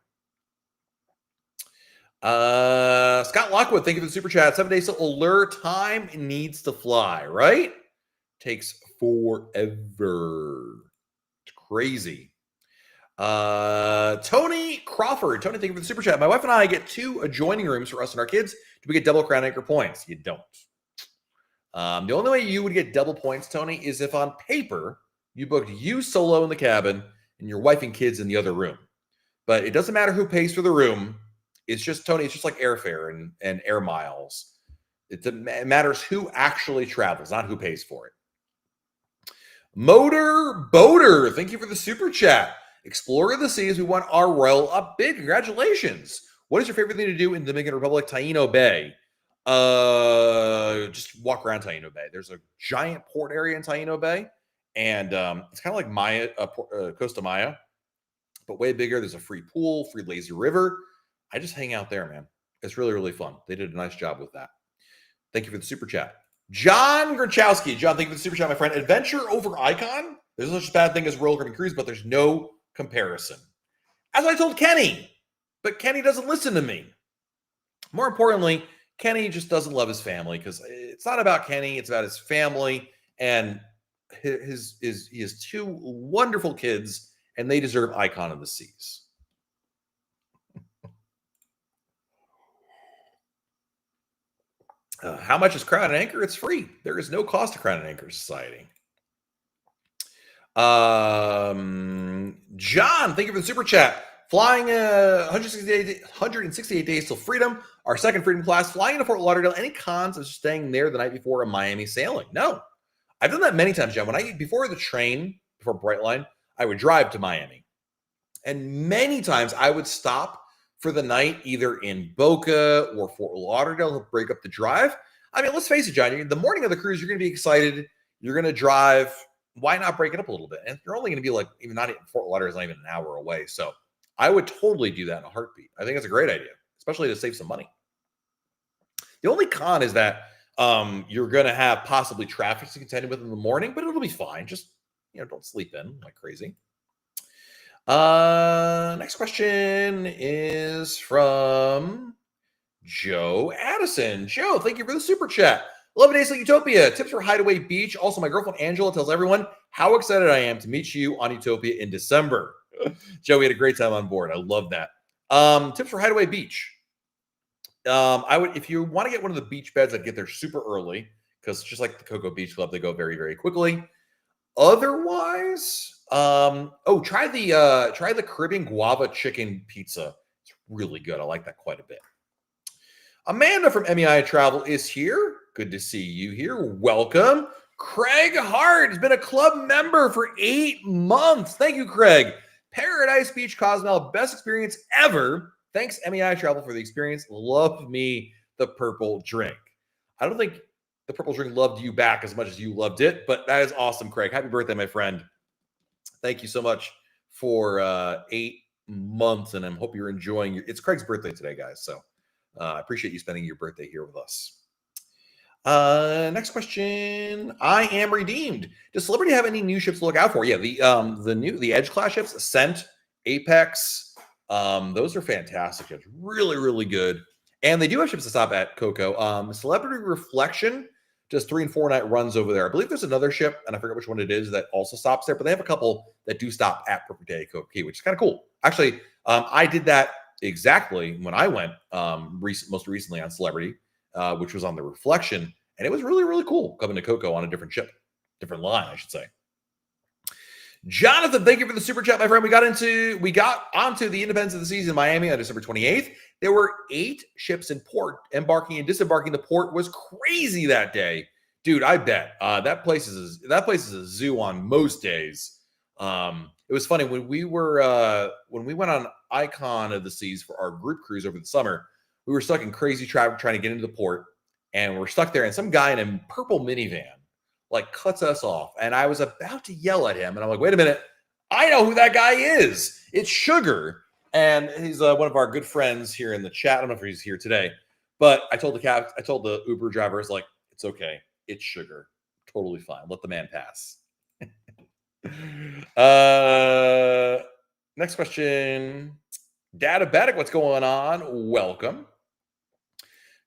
[SPEAKER 1] Scott Lockwood, thank you for the super chat. 7 days to allure. Time needs to fly, right? Takes forever. It's crazy. Tony Crawford. Tony, thank you for the super chat. My wife and I get 2 adjoining rooms for us and our kids. Do we get double Crown Anchor points? You don't. The only way you would get double points, Tony, is if on paper you booked you solo in the cabin and your wife and kids in the other room. But it doesn't matter who pays for the room. It's just, Tony, it's just like airfare and air miles. It matters who actually travels, not who pays for it. Motor Boater, thank you for the super chat. Explorer the seas, we want our royal up big. Congratulations. What is your favorite thing to do in the Dominican Republic, Taino Bay? Just walk around Taino Bay. There's a giant port area in Taino Bay, and it's kind of like Maya, Costa Maya, but way bigger. There's a free pool, free lazy river. I just hang out there, man. It's really, really fun. They did a nice job with that. Thank you for the super chat. John Grachowski. John, thank you for the super chat, my friend. Adventure over Icon? There's no such bad thing as Royal Caribbean Cruise, but there's no comparison. As I told Kenny, but Kenny doesn't listen to me. More importantly, Kenny just doesn't love his family because it's not about Kenny. It's about his family. And he has 2 wonderful kids, and they deserve Icon of the Seas. How much is Crown and Anchor? It's free. There is no cost to Crown and Anchor Society. John, thank you for the super chat. Flying 168 days till freedom. Our second freedom class. Flying into Fort Lauderdale. Any cons of staying there the night before a Miami sailing? No. I've done that many times, John. Before Brightline, I would drive to Miami. And many times I would stop for the night, either in Boca or Fort Lauderdale, to break up the drive. I mean, let's face it, John, the morning of the cruise, you're going to be excited. You're going to drive. Why not break it up a little bit? And you're only going to be Fort Lauderdale is not even an hour away. So I would totally do that in a heartbeat. I think it's a great idea, especially to save some money. The only con is that you're going to have possibly traffic to contend with in the morning, but it'll be fine. Just, don't sleep in like crazy. Next question is from Joe Addison. Joe, thank you for the super chat. 11 days to Utopia. Tips for Hideaway Beach. Also, my girlfriend Angela tells everyone how excited I am to meet you on Utopia in December. Joe, we had a great time on board. I love that. Tips for Hideaway Beach. If you want to get one of the beach beds, I'd get there super early because just like the Cocoa Beach Club, they go very, very quickly. Otherwise, try the Caribbean guava chicken pizza. It's really good. I like that quite a bit. Amanda from MEI Travel is here. Good to see you here. Welcome. Craig Hart has been a club member for 8 months. Thank you, Craig. Paradise Beach Cozumel, best experience ever. Thanks, MEI Travel, for the experience. Love me the purple drink. I don't think the purple drink loved you back as much as you loved it, but that is awesome, Craig. Happy birthday, my friend. Thank you so much for 8 months, and I hope you're enjoying it's Craig's birthday today, guys. So I appreciate you spending your birthday here with us. Next question. I am redeemed. Does Celebrity have any new ships to look out for? Yeah, the Edge class ships, Ascent, Apex. Those are fantastic ships. Really, really good. And they do have ships to stop at Coco. Celebrity Reflection does 3 and 4 night runs over there. I believe there's another ship, and I forget which one it is, that also stops there, but they have a couple that do stop at Perfect Day Coco Key, which is kind of cool. Actually, I did that exactly when I went most recently on Celebrity, which was on the Reflection, and it was really, really cool coming to Coco on a different ship, different line, I should say. Jonathan, thank you for the super chat, my friend. We got onto the Independence of the Seas in Miami on December 28th. There were 8 ships in port. Embarking and disembarking the port was crazy that day, dude. I bet that place is a zoo on most days. It was funny when we went on Icon of the Seas for our group cruise over the summer. We were stuck in crazy traffic trying to get into the port, and we're stuck there. And some guy in a purple minivan like cuts us off, and I was about to yell at him, and I'm like, wait a minute, I know who that guy is. It's Sugar, and he's one of our good friends here in the chat. I don't know if he's here today, but I told the Uber driver, it's like, it's okay, it's Sugar, totally fine, let the man pass. Next question, Databatic, what's going on? Welcome.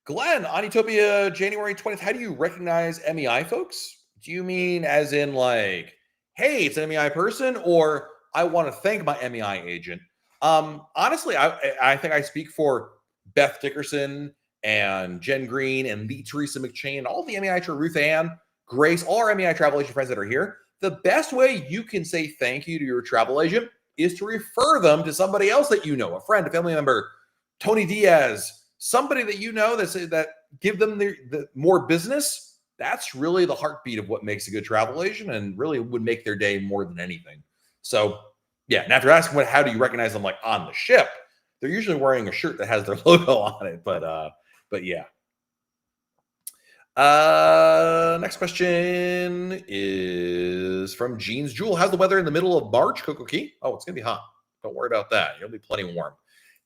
[SPEAKER 1] Glenn, on Utopia, January 20th, how do you recognize MEI folks? Do you mean as in like, hey, it's an MEI person, or I want to thank my MEI agent? Honestly, I think I speak for Beth Dickerson and Jen Green and Lee Teresa McChain, all the MEI, Ruth Ann, Grace, all our MEI travel agent friends that are here. The best way you can say thank you to your travel agent is to refer them to somebody else that you know, a friend, a family member, Tony Diaz, somebody that you know that give them the more business. That's really the heartbeat of what makes a good travel agent, and really would make their day more than anything. So, yeah. And after asking how do you recognize them, like on the ship, they're usually wearing a shirt that has their logo on it. But yeah. Next question is from Jeans Jewel. How's the weather in the middle of March, Coco Key? Oh, it's gonna be hot. Don't worry about that. It'll be plenty warm.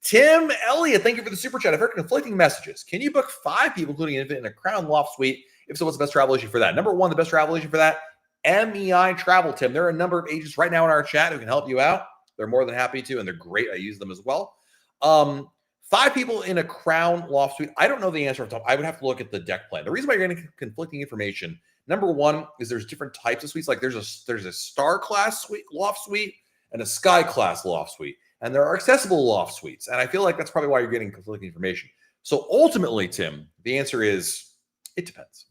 [SPEAKER 1] Tim Elliott, thank you for the super chat. I've heard conflicting messages. Can you book 5 people, including an infant, in a Crown Loft suite? If so, what's the best travel agent for that? Number 1, the best travel agent for that, MEI Travel, Tim. There are a number of agents right now in our chat who can help you out. They're more than happy to, and they're great. I use them as well. 5 people in a Crown Loft suite. I don't know the answer off the top. I would have to look at the deck plan. The reason why you're getting conflicting information, number 1, is there's different types of suites. Like there's a Star Class suite, loft suite, and a Sky Class loft suite. And there are accessible loft suites. And I feel like that's probably why you're getting conflicting information. So ultimately, Tim, the answer is it depends.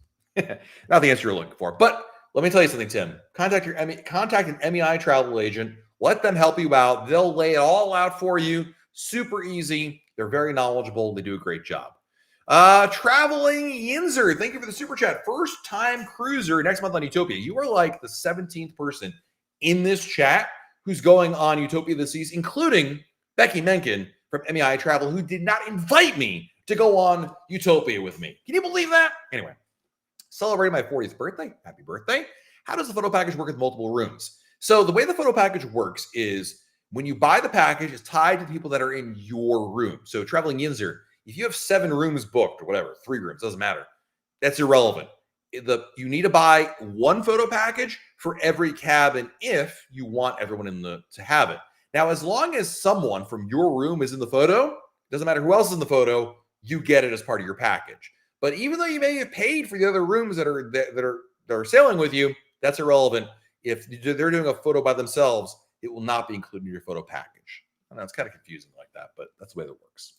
[SPEAKER 1] Not the answer you're looking for. But let me tell you something, Tim. Contact an MEI travel agent. Let them help you out. They'll lay it all out for you. Super easy. They're very knowledgeable. They do a great job. Traveling Yinzer, thank you for the super chat. First time cruiser next month on Utopia. You are like the 17th person in this chat who's going on Utopia the Seas, including Becky Menken from MEI Travel, who did not invite me to go on Utopia with me. Can you believe that? Anyway, celebrating my 40th birthday. Happy birthday. How does the photo package work with multiple rooms? So the way the photo package works is when you buy the package, it's tied to the people that are in your room. So Traveling Yinzer, if you have 7 rooms booked or whatever, 3 rooms, doesn't matter. That's irrelevant. You need to buy 1 photo package for every cabin if you want everyone to have it. Now, as long as someone from your room is in the photo, doesn't matter who else is in the photo, you get it as part of your package. But even though you may have paid for the other rooms that are sailing with you, that's irrelevant. If they're doing a photo by themselves, it will not be included in your photo package. I know it's kind of confusing like that, but that's the way that works.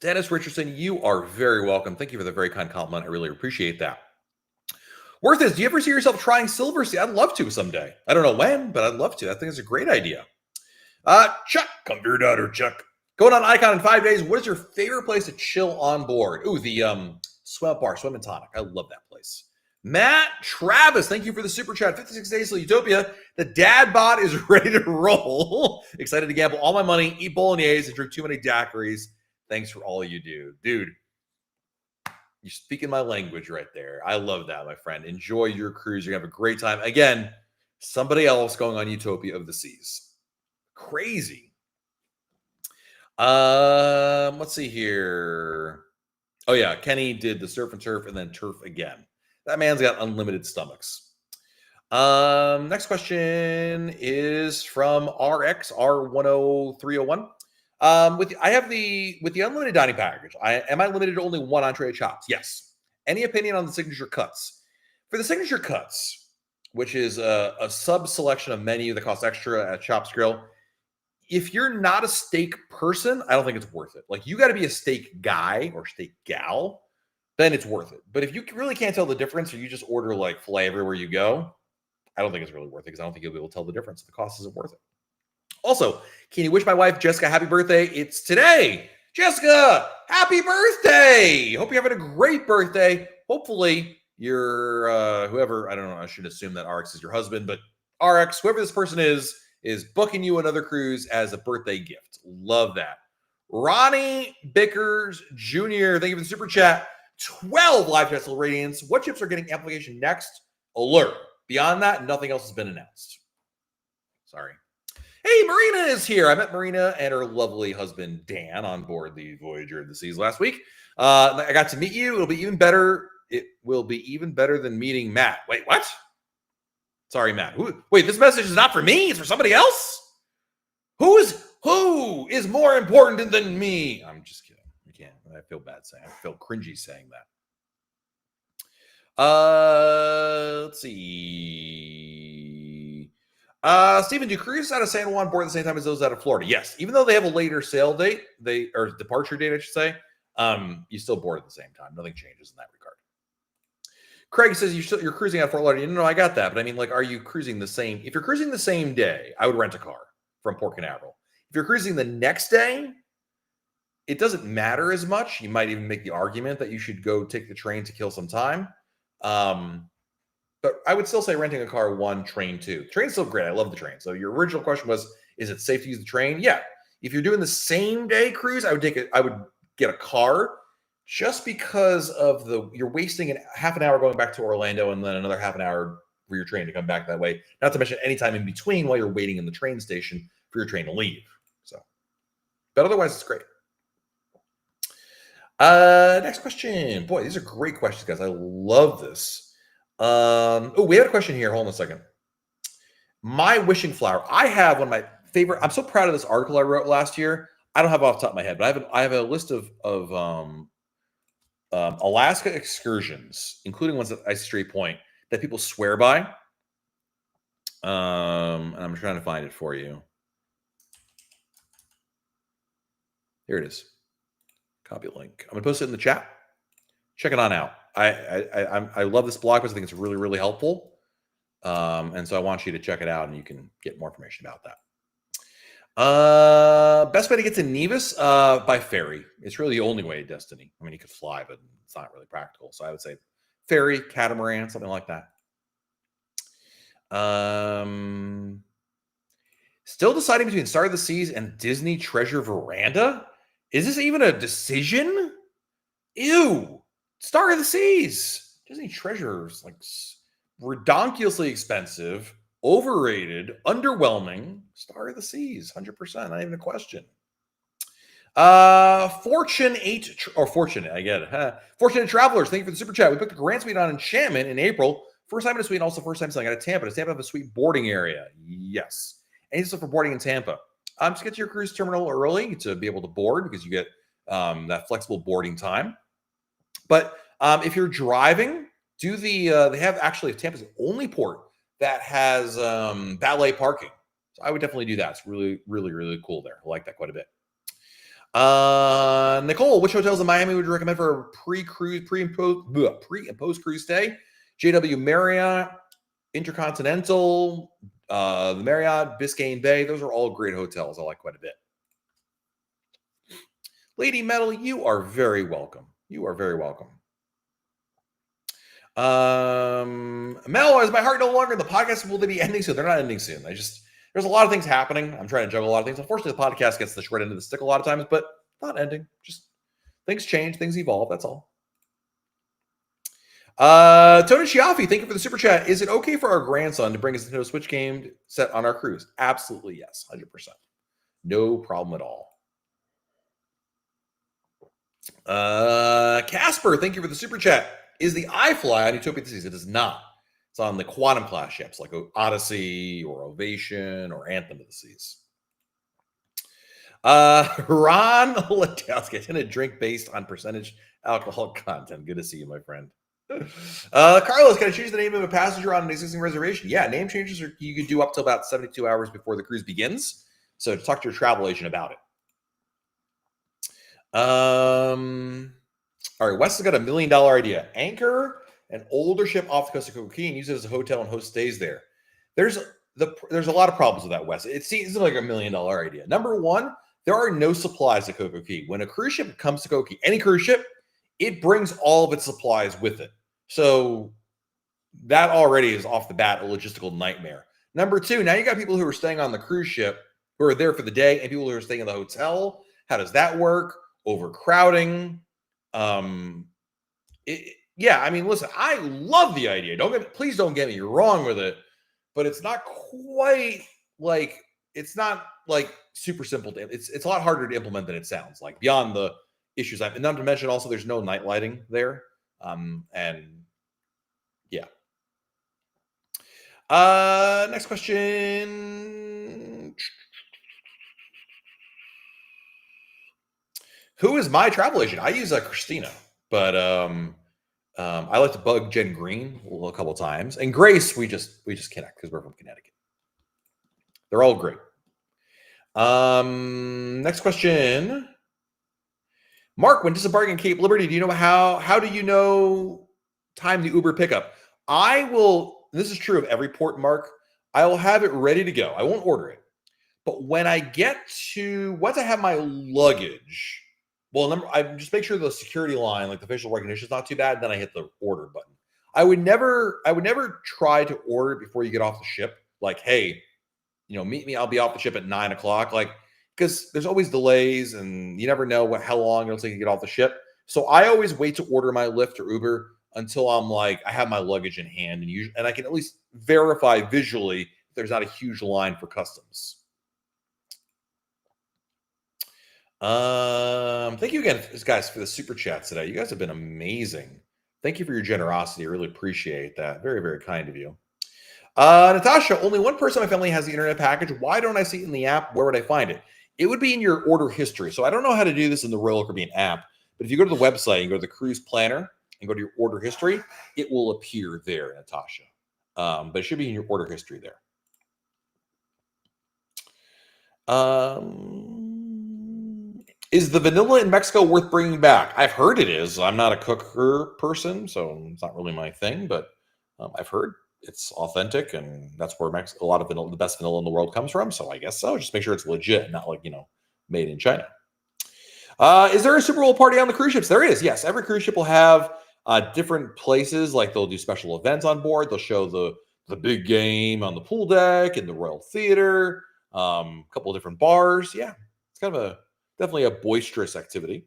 [SPEAKER 1] Dennis Richardson, you are very welcome. Thank you for the very kind compliment. I really appreciate that. Worth is, do you ever see yourself trying SilverSea? I'd love to someday. I don't know when, but I'd love to. I think it's a great idea. Chuck, come to your daughter, Chuck. Going on Icon in 5 days. What is your favorite place to chill on board? Ooh, the Swim Up Bar, Swim and Tonic. I love that place. Matt Travis, thank you for the super chat. 56 days till Utopia. The dad bod is ready to roll. Excited to gamble all my money, eat bolognese, and drink too many daiquiris. Thanks for all you do. Dude, you're speaking my language right there. I love that, my friend. Enjoy your cruise. You're going to have a great time. Again, somebody else going on Utopia of the Seas. Crazy. Let's see here. Oh, yeah. Kenny did the surf and turf and then turf again. That man's got unlimited stomachs. Next question is from RXR10301. With the unlimited dining package, am I limited to only one entree of chops? Yes. Any opinion on the signature cuts? For the signature cuts, which is a sub selection of menu that costs extra at Chops Grill, if you're not a steak person, I don't think it's worth it. Like, you got to be a steak guy or steak gal, then it's worth it. But if you really can't tell the difference, or you just order like filet everywhere you go, I don't think it's really worth it, because I don't think you'll be able to tell the difference. The cost isn't worth it. Also, can you wish my wife Jessica happy birthday? It's today. Jessica, happy birthday! Hope you're having a great birthday. Hopefully, you're whoever, I don't know, I should assume that RX is your husband, but RX, whoever this person is booking you another cruise as a birthday gift. Love that. Ronnie Bickers Jr., thank you for the super chat. 12 live Tesla radiance. What ships are getting amplification next? Alert. Beyond that, nothing else has been announced. Sorry. Hey, Marina is here. I met Marina and her lovely husband, Dan, on board the Voyager of the Seas last week. I got to meet you. It'll be even better. It will be even better than meeting Matt. Wait, what? Sorry, Matt. Wait, this message is not for me. It's for somebody else? Who is more important than me? I'm just kidding. I can't. I feel bad saying. I feel cringy saying that. Let's see. Stephen, do cruises out of San Juan board at the same time as those out of Florida? Yes. Even though they have a later sail date, or departure date, I should say, you still board at the same time. Nothing changes in that regard. Craig says you're cruising out of Fort Lauderdale. No, I got that. But I mean, like, are you cruising the same? If you're cruising the same day, I would rent a car from Port Canaveral. If you're cruising the next day, it doesn't matter as much. You might even make the argument that you should go take the train to kill some time. But I would still say renting a car, 1, train 2. Train's still great. I love the train. So your original question was, is it safe to use the train? Yeah. If you're doing the same day cruise, I would get a car, just because of you're wasting half an hour going back to Orlando and then another half an hour for your train to come back that way. Not to mention any time in between while you're waiting in the train station for your train to leave. So, but otherwise it's great. Next question. Boy, these are great questions, guys. I love this. We have a question here. Hold on a second. My wishing flower. I have one of my favorite. I'm so proud of this article I wrote last year. I don't have it off the top of my head, but I have a list of Alaska excursions, including ones at Ice Strait Point, that people swear by. And I'm trying to find it for you. Here it is. Copy link. I'm gonna post it in the chat. Check it on out. I love this blog post. I think it's really, really helpful. And so I want you to check it out, and you can get more information about that. Best way to get to Nevis by ferry. It's really the only way to Destiny. I mean, you could fly, but it's not really practical. So I would say ferry, catamaran, something like that. Still deciding between Star of the Seas and Disney Treasure Veranda. Is this even a decision? Ew. Star of the Seas. Disney Treasure is like redonkulously expensive, overrated, underwhelming. Star of the Seas, 100%. Not even a question. Fortunate, I get it. Huh? Fortunate Travelers, thank you for the super chat. We put the Grand Suite on Enchantment in April. First time in a suite, and also first time selling out of Tampa. Does Tampa have a sweet boarding area? Yes. Any stuff for boarding in Tampa? Just get to your cruise terminal early to be able to board, because you get that flexible boarding time. But if you're driving, they have actually, Tampa's the only port that has valet parking. So I would definitely do that. It's really, really, really cool there. I like that quite a bit. Nicole, which hotels in Miami would you recommend for a pre and post cruise stay? JW Marriott, Intercontinental, the Marriott, Biscayne Bay. Those are all great hotels. I like quite a bit. Lady Metal, you are very welcome. You are very welcome. Mel, is my heart no longer in the podcast? Will they be ending soon? They're not ending soon. There's a lot of things happening. I'm trying to juggle a lot of things. Unfortunately, the podcast gets the short end of the stick a lot of times, but not ending. Just things change, things evolve. That's all. Tony Chiaffi, thank you for the super chat. Is it okay for our grandson to bring his Nintendo Switch game set on our cruise? Absolutely yes, 100%. No problem at all. Casper, thank you for the super chat. Is the iFly on Utopia this season? It is not. It's on the Quantum class ships like Odyssey or Ovation or Anthem of the Seas. Ron Latowski, I tend to drink based on percentage alcohol content. Good to see you, my friend. Carlos, can I change the name of a passenger on an existing reservation? Yeah, name changes you can do up to about 72 hours before the cruise begins. So talk to your travel agent about it. All right, Wes has got $1 million idea. Anchor an older ship off the coast of Coco Key and use it as a hotel and host stays there. There's a lot of problems with that, Wes. It seems like $1 million idea. Number one, there are no supplies at Coco Key. When a cruise ship comes to Coco Key, any cruise ship, it brings all of its supplies with it. So that already is off the bat a logistical nightmare. Number two, now you got people who are staying on the cruise ship who are there for the day and people who are staying in the hotel. How does that work? Overcrowding. Yeah, I mean, listen, I love the idea. Please don't get me wrong with it, but it's not quite like it's not like super simple. It's a lot harder to implement than it sounds like. Beyond the issues, and not to mention also there's no night lighting there, and yeah. Next question. Who is my travel agent? I use Christina, but I like to bug Jen Green a couple times, and Grace. We just connect because we're from Connecticut. They're all great. Next question. Mark, when disembarking Cape Liberty, do you know how do you know time the Uber pickup? I will. This is true of every port, Mark. I will have it ready to go. I won't order it, but when I get to once I have my luggage. Well, I just make sure the security line, like the facial recognition, is not too bad. Then I hit the order button. I would never try to order it before you get off the ship. Like, hey, meet me. I'll be off the ship at 9 o'clock. Like, because there's always delays, and you never know how long it'll take to get off the ship. So I always wait to order my Lyft or Uber until I'm like I have my luggage in hand, and I can at least verify visually if there's not a huge line for customs. Thank you again, guys, for the super chats today. You guys have been amazing. Thank you for your generosity. I really appreciate that. Very, very kind of you. Natasha, only one person in my family has the internet package. Why don't I see it in the app? Where would I find it? It would be in your order history. So I don't know how to do this in the Royal Caribbean app, but if you go to the website and go to the cruise planner and go to your order history, it will appear there, Natasha. But it should be in your order history there. Is the vanilla in Mexico worth bringing back? I've heard it is. I'm not a cooker person, so it's not really my thing, but I've heard it's authentic, and that's where a lot of the best vanilla in the world comes from. So I guess so. Just make sure it's legit, not like, made in China. Is there a Super Bowl party on the cruise ships? There is. Yes. Every cruise ship will have different places. Like they'll do special events on board. They'll show the big game on the pool deck and the Royal Theater, a couple of different bars. Yeah. It's kind of definitely a boisterous activity.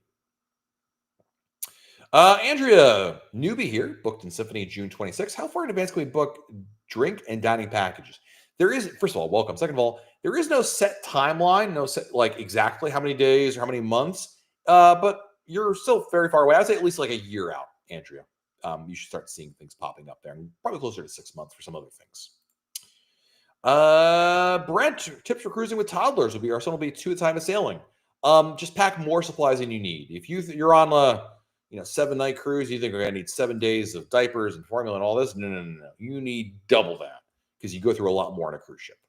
[SPEAKER 1] Andrea, newbie here, booked in Symphony June 26th. How far in advance can we book drink and dining packages? There is, first of all, welcome. Second of all, there is no set timeline, no set, like exactly how many days or how many months, but you're still very far away. I'd say at least like a year out, Andrea. You should start seeing things popping up there, and probably closer to 6 months for some other things. Brent, tips for cruising with toddlers will be, our son will be 2 at the time of sailing. Just pack more supplies than you need. If you're on a 7-night cruise, you think, okay, I need 7 days of diapers and formula and all this. No. You need double that because you go through a lot more on a cruise ship.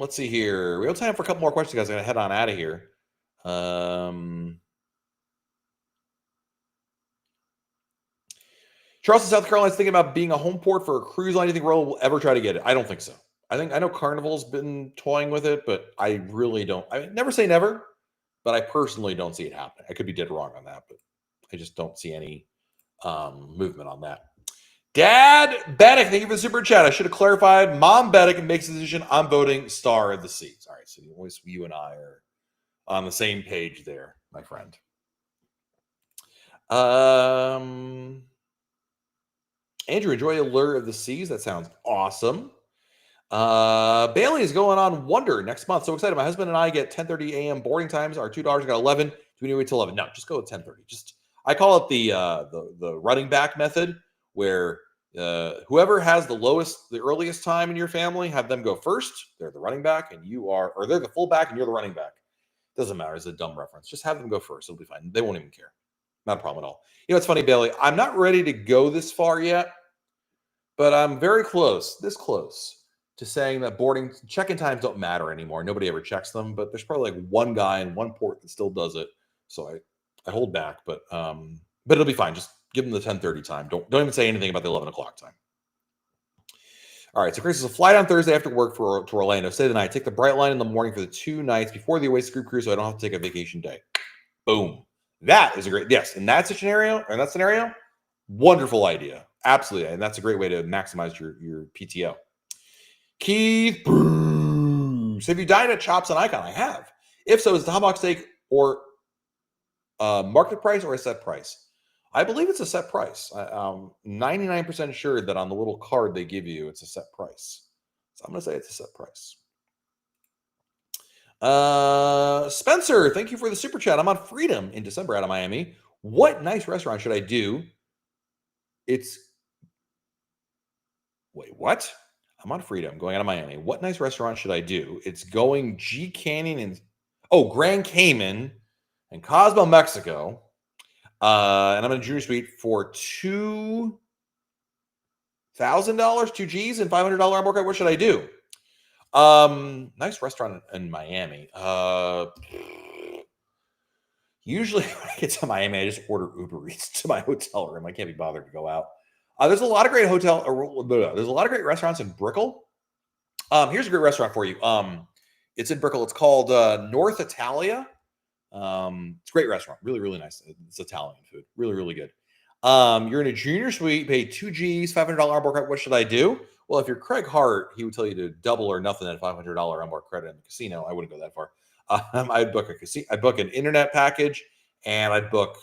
[SPEAKER 1] Let's see here. We have time for a couple more questions, guys. I'm gonna head on out of here. Charleston, South Carolina is thinking about being a home port for a cruise line. Do you think Royal will ever try to get it? I don't think so. I know Carnival's been toying with it, but I really don't. I mean, never say never, but I personally don't see it happening. I could be dead wrong on that, but I just don't see any movement on that. Dad Beddick, thank you for the super chat. I should have clarified. Mom Beddick makes a decision. I'm voting Star of the Seas. All right, so you and I are on the same page there, my friend. Andrew, enjoy Allure of the Seas. That sounds awesome. Bailey is going on Wonder next month. So excited. My husband and I get 10:30 a.m. boarding times. Our $2 got 11. Do we need to wait till 11? No, just go at 10:30. I call it the running back method, where whoever has the earliest time in your family, have them go first. They're the running back, and or they're the fullback, and you're the running back. Doesn't matter. It's a dumb reference. Just have them go first. It'll be fine. They won't even care. Not a problem at all. You know, it's funny, Bailey. I'm not ready to go this far yet, but I'm very close, this close, to saying that boarding check-in times don't matter anymore. Nobody ever checks them, but there's probably like one guy in one port that still does it. So I hold back, but it'll be fine. Just give them the 10:30 time. Don't even say anything about the 11 o'clock time. All right, so Chris is a flight on Thursday after work to Orlando. Stay the night. Take the Bright Line in the morning for the 2 nights before the Oasis Group cruise, so I don't have to take a vacation day. Boom. That is a great, yes, in that scenario, wonderful idea. Absolutely. And that's a great way to maximize your PTO. Keith Bruce. Have you dined at Chops on Icon? I have. If so, is the tomahawk steak or market price or a set price? I believe it's a set price. I'm 99% sure that on the little card they give you, it's a set price. So I'm going to say it's a set price. Spencer, thank you for the super chat. I'm on Freedom in December out of Miami. What nice restaurant should I do? Wait, what? I'm on Freedom going out of Miami. What nice restaurant should I do? It's going G Canyon and Grand Cayman and Cozumel, Mexico. And I'm in a junior suite for $2,000, 2 G's and $500 onboard credit. What should I do? Nice restaurant in Miami. Usually when I get to Miami, I just order Uber Eats to my hotel room. I can't be bothered to go out. There's a lot of great there's a lot of great restaurants in Brickell. Here's a great restaurant for you. It's in Brickell. It's called North Italia. It's a great restaurant. Really, really nice. It's Italian food. Really, really good. You're in a junior suite, pay 2 G's, $500 onboard credit. What should I do? Well, if you're Craig Hart, he would tell you to double or nothing at $500 onboard credit in the casino. I wouldn't go that far. I'd book I'd book an internet package, and I'd book.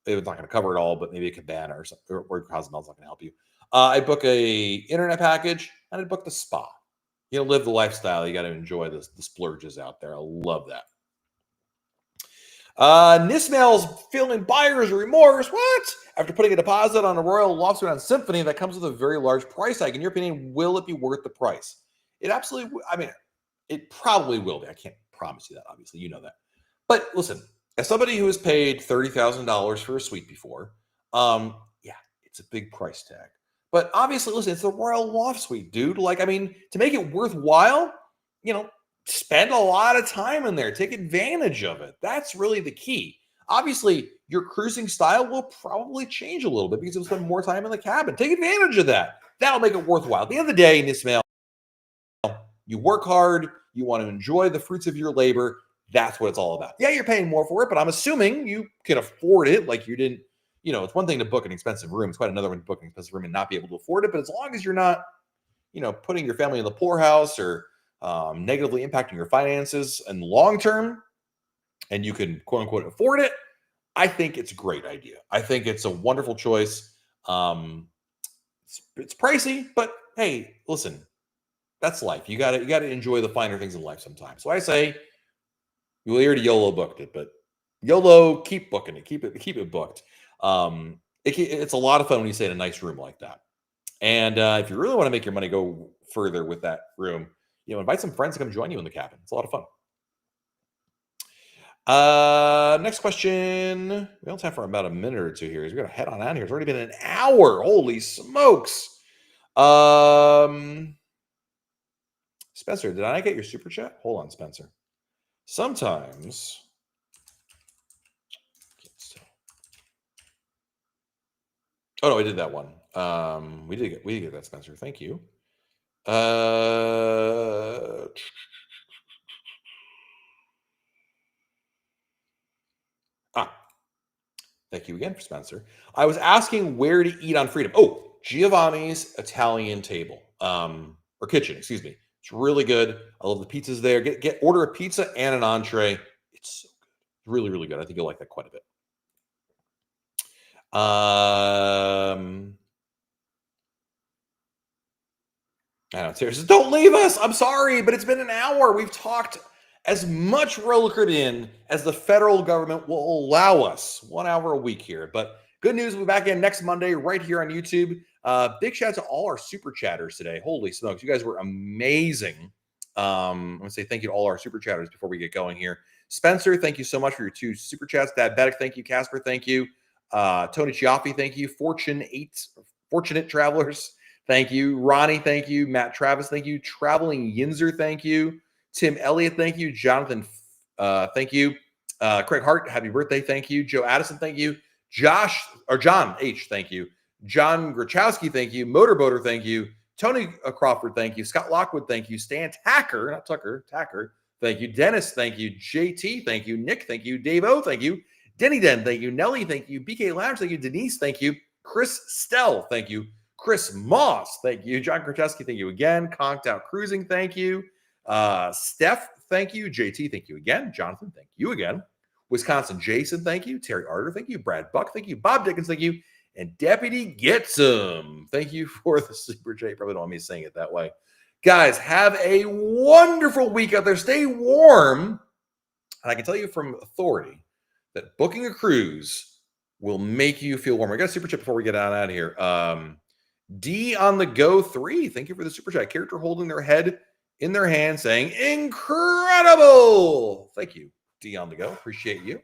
[SPEAKER 1] It was not going to cover it all, but maybe a cabana or something, or Cozumel's not going to help you. I'd book a internet package, and I'd book the spa. Live the lifestyle. You got to enjoy the splurges out there. I love that. Nismail's feeling buyer's remorse. What? After putting a deposit on a Royal Lobster on Symphony that comes with a very large price tag. In your opinion, will it be worth the price? It absolutely, it probably will be. I can't promise you that, obviously. You know that. But listen, as somebody who has paid $30,000 for a suite before, yeah, it's a big price tag. But obviously, listen, it's the Royal Loft Suite, dude. To make it worthwhile, spend a lot of time in there. Take advantage of it. That's really the key. Obviously, your cruising style will probably change a little bit because you'll spend more time in the cabin. Take advantage of that. That'll make it worthwhile. At the end of the day, Nismail, you work hard. You want to enjoy the fruits of your labor. That's what it's all about. Yeah, you're paying more for it, but I'm assuming you can afford it. Like you didn't, it's one thing to book an expensive room. It's quite another one to book an expensive room and not be able to afford it. But as long as you're not, putting your family in the poorhouse or negatively impacting your finances in the long term, and you can quote unquote afford it, I think it's a great idea. I think it's a wonderful choice. It's pricey, but hey, listen, that's life. You got to enjoy the finer things in life sometimes. So I say, you already YOLO booked it, but YOLO, keep booking it, keep it booked. It's a lot of fun when you stay in a nice room like that. And if you really want to make your money go further with that room, invite some friends to come join you in the cabin. It's a lot of fun. Next question. We don't have for about a minute or two here. We're gonna head on out here. It's already been an hour. Holy smokes. Spencer, did I get your super chat? Hold on, Spencer. Sometimes. Oh no, I did that one. We did get that, Spencer. Thank you. Thank you again for Spencer. I was asking where to eat on Freedom. Oh, Giovanni's Italian table, or kitchen, excuse me. It's really good. I love the pizzas there. Order a pizza and an entree. It's so good. Really, really good. I think you'll like that quite a bit. I know, seriously, don't leave us. I'm sorry, but it's been an hour. We've talked as much Royal Caribbean as the federal government will allow us. 1 hour a week here. But good news, we'll be back in next Monday right here on YouTube. Big shout out to all our super chatters today. Holy smokes, you guys were amazing. I'm going to say thank you to all our super chatters before we get going here. Spencer, thank you so much for your 2 super chats. Diabetic, thank you. Casper, thank you. Tony Chiaffi, thank you. Fortunate Travelers, thank you. Ronnie, thank you. Matt Travis, thank you. Traveling Yinzer, thank you. Tim Elliott, thank you. Jonathan, thank you. Craig Hart, happy birthday, thank you. Joe Addison, thank you. John H, thank you. John Grachowski, thank you. Motorboater, thank you. Tony Crawford, thank you. Scott Lockwood, thank you. Stan Tacker, not Tucker, Tacker, thank you. Dennis, thank you. JT, thank you. Nick, thank you. Dave O, thank you. Denny Den, thank you. Nelly, thank you. BK Lounge, thank you. Denise, thank you. Chris Stell, thank you. Chris Moss, thank you. John Krachowski, thank you again. Conked Out Cruising, thank you. Steph, thank you. JT, thank you again. Jonathan, thank you again. Wisconsin Jason, thank you. Terry Arter, thank you. Brad Buck, thank you. Bob Dickens, thank you. And Deputy Getsum, thank you for the super chat. Probably don't want me saying it that way. Guys, have a wonderful week out there. Stay warm. And I can tell you from authority that booking a cruise will make you feel warmer. I got a super chat before we get out of here. D on the go 3. Thank you for the super chat. Character holding their head in their hand saying, incredible. Thank you, D on the go. Appreciate you.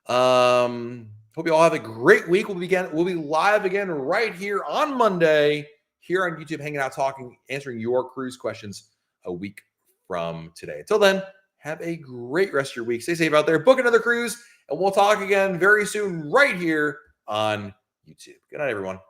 [SPEAKER 1] Hope you all have a great week. We'll be live again right here on Monday here on YouTube, hanging out, talking, answering your cruise questions a week from today. Until then, have a great rest of your week. Stay safe out there. Book another cruise, and we'll talk again very soon right here on YouTube. Good night, everyone.